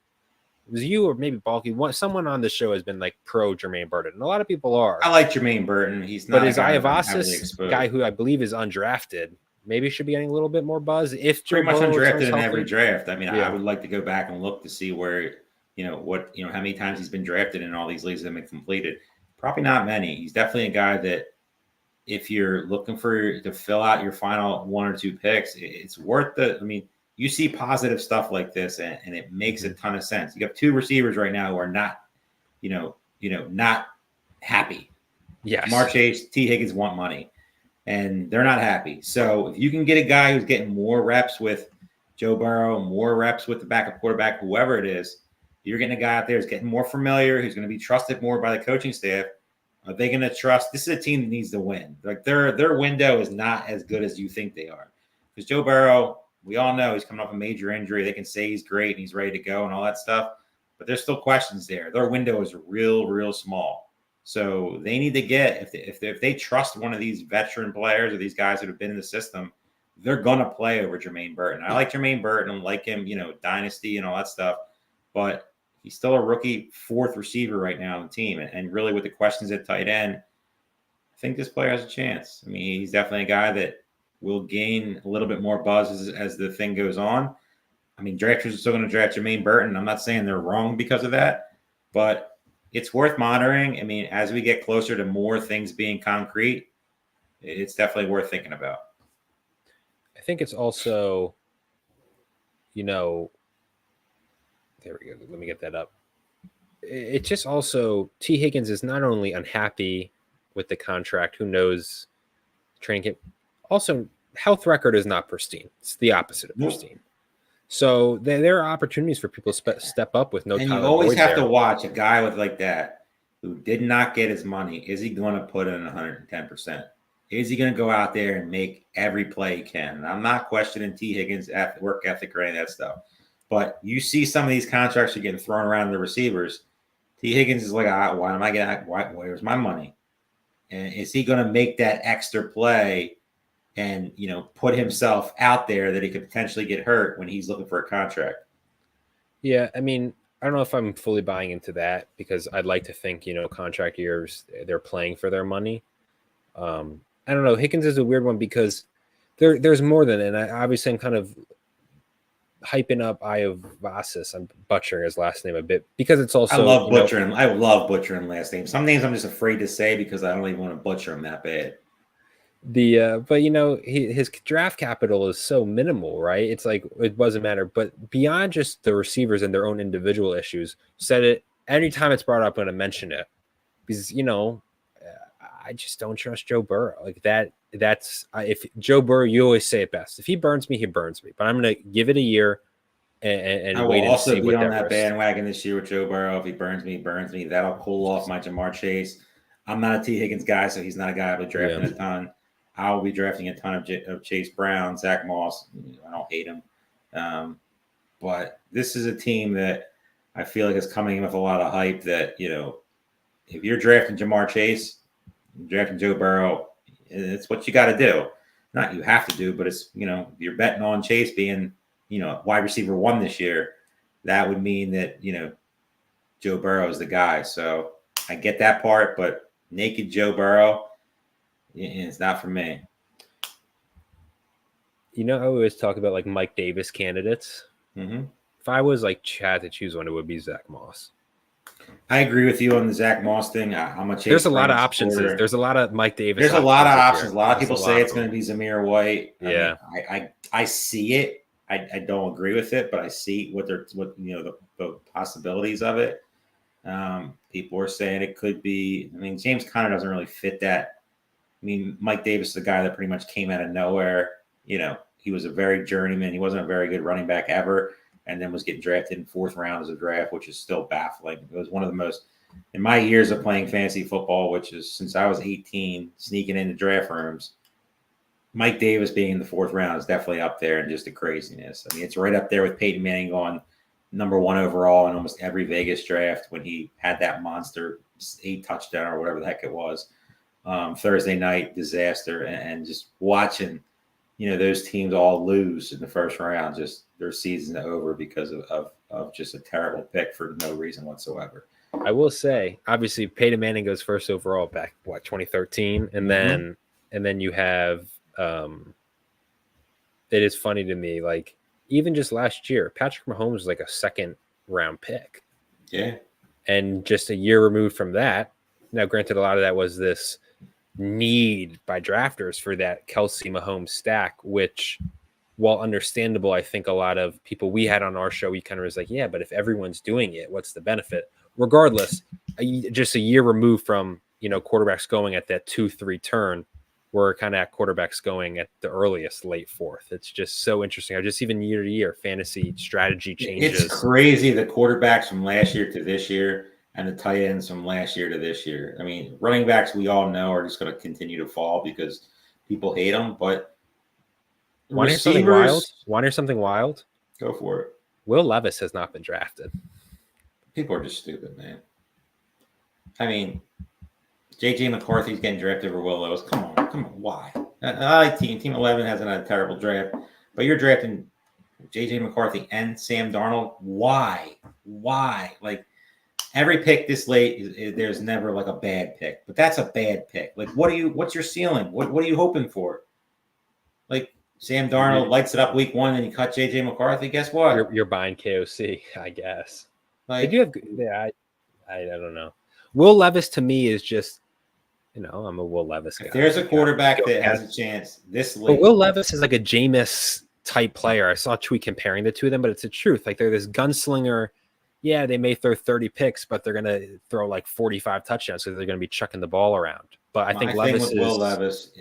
was you or maybe Balky, someone on the show has been pro Jermaine Burton. And a lot of people are. I like Jermaine Burton. He's not. But is Iavasis guy who I believe is undrafted, maybe should be getting a little bit more buzz? If pretty much undrafted in every draft. I mean, I would like to go back and look to see where, how many times he's been drafted in all these leagues that have been completed. Probably not many. He's definitely a guy that, if you're looking to fill out your final 1 or 2 picks, it's worth you see positive stuff like this and it makes a ton of sense. You have 2 receivers right now who are not, not happy. Yes. Jamar Chase, T. Higgins want money and they're not happy. So if you can get a guy who's getting more reps with Joe Burrow, more reps with the backup quarterback, whoever it is, you're getting a guy out there who's getting more familiar, who's going to be trusted more by the coaching staff. Are they going to trust? This is a team that needs to win. Their window is not as good as you think they are. Because Joe Burrow, we all know he's coming off a major injury. They can say he's great and he's ready to go and all that stuff. But there's still questions there. Their window is real, real small. So they need to get, if they trust one of these veteran players or these guys that have been in the system, they're going to play over Jermaine Burton. I like Jermaine Burton. I like him, Dynasty and all that stuff. But He's still a rookie 4th receiver right now on the team. And really with the questions at tight end, I think this player has a chance. I mean, he's definitely a guy that will gain a little bit more buzz as the thing goes on. I mean, drafters are still going to draft Jermaine Burton. I'm not saying they're wrong because of that, but it's worth monitoring. I mean, as we get closer to more things being concrete, it's definitely worth thinking about. I think it's also, there we go. Let me get that up. It's just also T. Higgins is not only unhappy with the contract, who knows training camp, also health record is not pristine. It's the opposite of pristine. So there are opportunities for people to step up with no. And you always have to watch a guy with like that who did not get his money. Is he going to put in 110%? Is he going to go out there and make every play he can? And I'm not questioning T. Higgins' work ethic or any of that stuff. But you see some of these contracts are getting thrown around the receivers. T. Higgins is like, why am I getting? Where's my money? And is he going to make that extra play and put himself out there that he could potentially get hurt when he's looking for a contract? Yeah, I mean, I don't know if I'm fully buying into that because I'd like to think contract years they're playing for their money. I don't know. Higgins is a weird one because there's more than it. And obviously I'm kind of hyping up Iovasis. I'm butchering his last name a bit because it's also. I love butchering. I love butchering last names. Some names I'm just afraid to say because I don't even want to butcher them that bad. But his draft capital is so minimal, right? It's like it doesn't matter. But beyond just the receivers and their own individual issues, said it every time it's brought up. I'm going to mention it because I just don't trust Joe Burrow like that. If Joe Burrow, you always say it best. If he burns me, he burns me. But I'm going to give it a year and I will wait and also see be what on that risk. bandwagon this year with Joe Burrow. If he burns me, he burns me. That'll cool off my Jamar Chase. I'm not a T. Higgins guy, so he's not a guy I'll be drafting a ton. I'll be drafting a ton of Chase Brown, Zach Moss. I don't hate him. But this is a team that I feel like is coming in with a lot of hype that, if you're drafting Jamar Chase, drafting Joe Burrow, it's what you got to do. Not you have to do, but it's, you're betting on Chase being, wide receiver 1 this year. That would mean that, Joe Burrow is the guy. So I get that part, but naked Joe Burrow, it's not for me. I always talk about like Mike Davis candidates. Mm-hmm. If I was like Chad to choose one, it would be Zach Moss. I agree with you on the Zach Moss thing. I'm a Chase. There's a lot of options. There's a lot of Mike Davis. There's a lot of options. A lot of people say it's going to be Zamir White. Yeah, I see it. I don't agree with it, but I see the possibilities of it. People are saying it could be. I mean, James Conner doesn't really fit that. I mean, Mike Davis is a guy that pretty much came out of nowhere. He was a very journeyman. He wasn't a very good running back ever, and then was getting drafted in 4th round as a draft, which is still baffling. It was one of the most, in my years of playing fantasy football, which is since I was 18, sneaking into draft rooms, Mike Davis being in the 4th round is definitely up there and just a craziness. I mean, it's right up there with Peyton Manning going number 1 overall in almost every Vegas draft when he had that monster 8 touchdown or whatever the heck it was. Thursday night disaster and just watching, those teams all lose in the 1st round, just their season over because of just a terrible pick for no reason whatsoever. I will say, obviously, Peyton Manning goes 1st overall back 2013, and then you have. It is funny to me, like even just last year, Patrick Mahomes was like a 2nd round pick. Yeah, and just a year removed from that. Now, granted, a lot of that was this need by drafters for that Kelsey Mahomes stack, which, while understandable, I think a lot of people we had on our show, we kind of was like, yeah, but if everyone's doing it, what's the benefit? Regardless, just a year removed from, quarterbacks going at that 2-3 turn, we're kind of at quarterbacks going at the earliest late 4th. It's just so interesting. I just even year to year fantasy strategy changes. It's crazy. The quarterbacks from last year to this year and the tight ends from last year to this year. I mean, running backs, we all know, are just going to continue to fall because people hate them. But Want to hear something wild? Want to hear something wild? Go for it. Will Levis has not been drafted. People are just stupid, man. I mean, J.J. McCarthy's getting drafted over Will Levis. Come on. Why? I like Team 11 hasn't had a terrible draft, but you're drafting JJ McCarthy and Sam Darnold. Why? Like, every pick this late, there's never like a bad pick, but that's a bad pick. Like, what's your ceiling? What are you hoping for? Like, Sam Darnold lights it up week 1, and you cut JJ McCarthy. Guess what? You're buying KOC, I guess. Like, they do have, yeah, I don't know. Will Levis to me is just, I'm a Will Levis guy. If there's a quarterback that has a chance this late, but Will Levis is like a Jameis type player. I saw a tweet comparing the two of them, but it's the truth. Like, they're this gunslinger. Yeah, they may throw 30 picks, but they're gonna throw like 45 touchdowns, so they're gonna be chucking the ball around. But I think Levis Will Levis.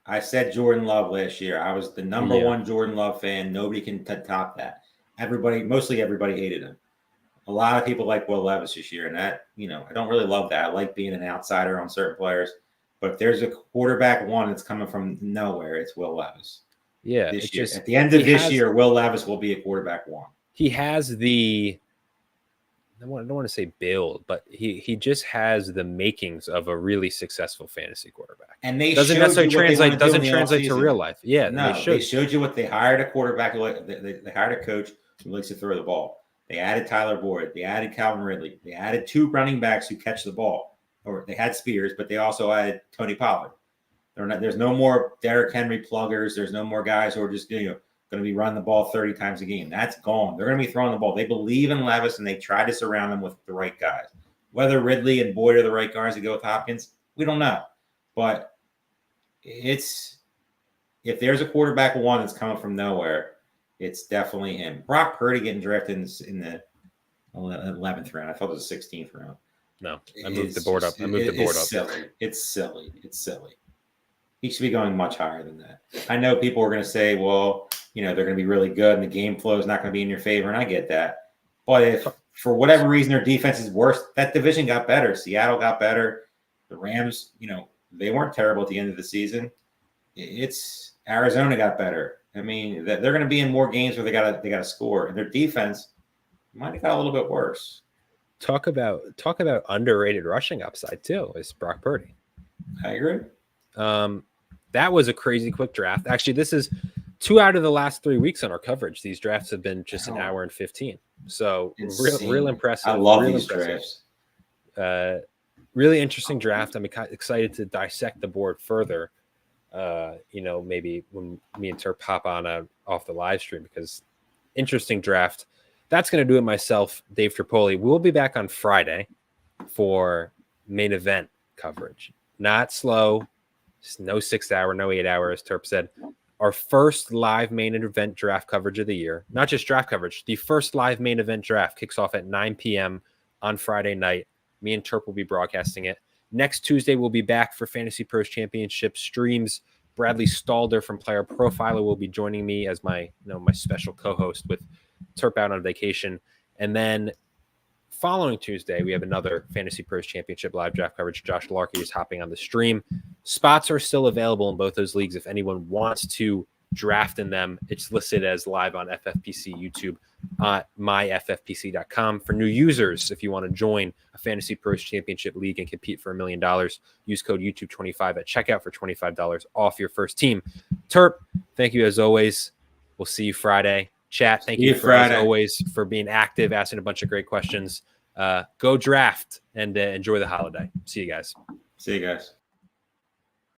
I said Jordan Love last year. I was the number one Jordan Love fan. Nobody can top that. Mostly everybody hated him. A lot of people like Will Levis this year, and that, I don't really love that. I like being an outsider on certain players, but if there's a quarterback one that's coming from nowhere, it's Will Levis. Yeah, this year. At the end of this year, Will Levis will be a quarterback one. He has I don't want to say build, but he just has the makings of a really successful fantasy quarterback. And they doesn't necessarily translate to real life. Yeah, no, they showed you what they hired a quarterback. They hired a coach who likes to throw the ball. They added Tyler Boyd. They added Calvin Ridley. They added 2 running backs who catch the ball. Or they had Spears, but they also added Tony Pollard. There's no more Derrick Henry pluggers. There's no more guys who are just going to be running the ball 30 times a game. That's gone. They're going to be throwing the ball. They believe in Levis, and they try to surround them with the right guys. Whether Ridley and Boyd are the right guys to go with Hopkins, we don't know. But if there's a quarterback one that's coming from nowhere, it's definitely him. Brock Purdy getting drafted in the 11th round. I thought it was the 16th round. No, I moved the board up. It's silly. He should be going much higher than that. I know people are going to say, well, they're going to be really good and the game flow is not going to be in your favor, and I get that. But if for whatever reason their defense is worse, that division got better. Seattle got better. The Rams, they weren't terrible at the end of the season. It's Arizona got better. I mean, they're going to be in more games where they got to score, and their defense might have got a little bit worse. Talk about underrated rushing upside too is Brock Purdy. I agree. That was a crazy quick draft. Actually, this is 2 out of the last 3 weeks on our coverage. These drafts have been just an hour and 15. So real impressive. I love these drafts. Really interesting draft. I'm excited to dissect the board further. Maybe when me and Terp hop on off the live stream, because interesting draft. That's going to do it myself, Dave Tripoli. We'll be back on Friday for main event coverage. Not slow. No 6 hour, no 8 hours, Terp said. Our first live main event draft coverage of the year. Not just draft coverage. The first live main event draft kicks off at 9 p.m. on Friday night. Me and Terp will be broadcasting it. Next Tuesday, we'll be back for Fantasy Pros Championship streams. Bradley Stalder from Player Profiler will be joining me as my special co-host with Terp out on vacation. And then following Tuesday, we have another Fantasy Pros Championship live draft coverage. Josh Larkey is hopping on the stream. Spots are still available in both those leagues. If anyone wants to draft in them, it's listed as live on FFPC Youtube at myffpc.com. For new users, if you want to join a Fantasy Pros Championship league and compete for $1 million, use code YouTube25 at checkout for $25 off your first team. Terp, thank you as always. We'll see you Friday. Chat, thank you as always for being active, asking a bunch of great questions. Go draft and enjoy the holiday. See you guys.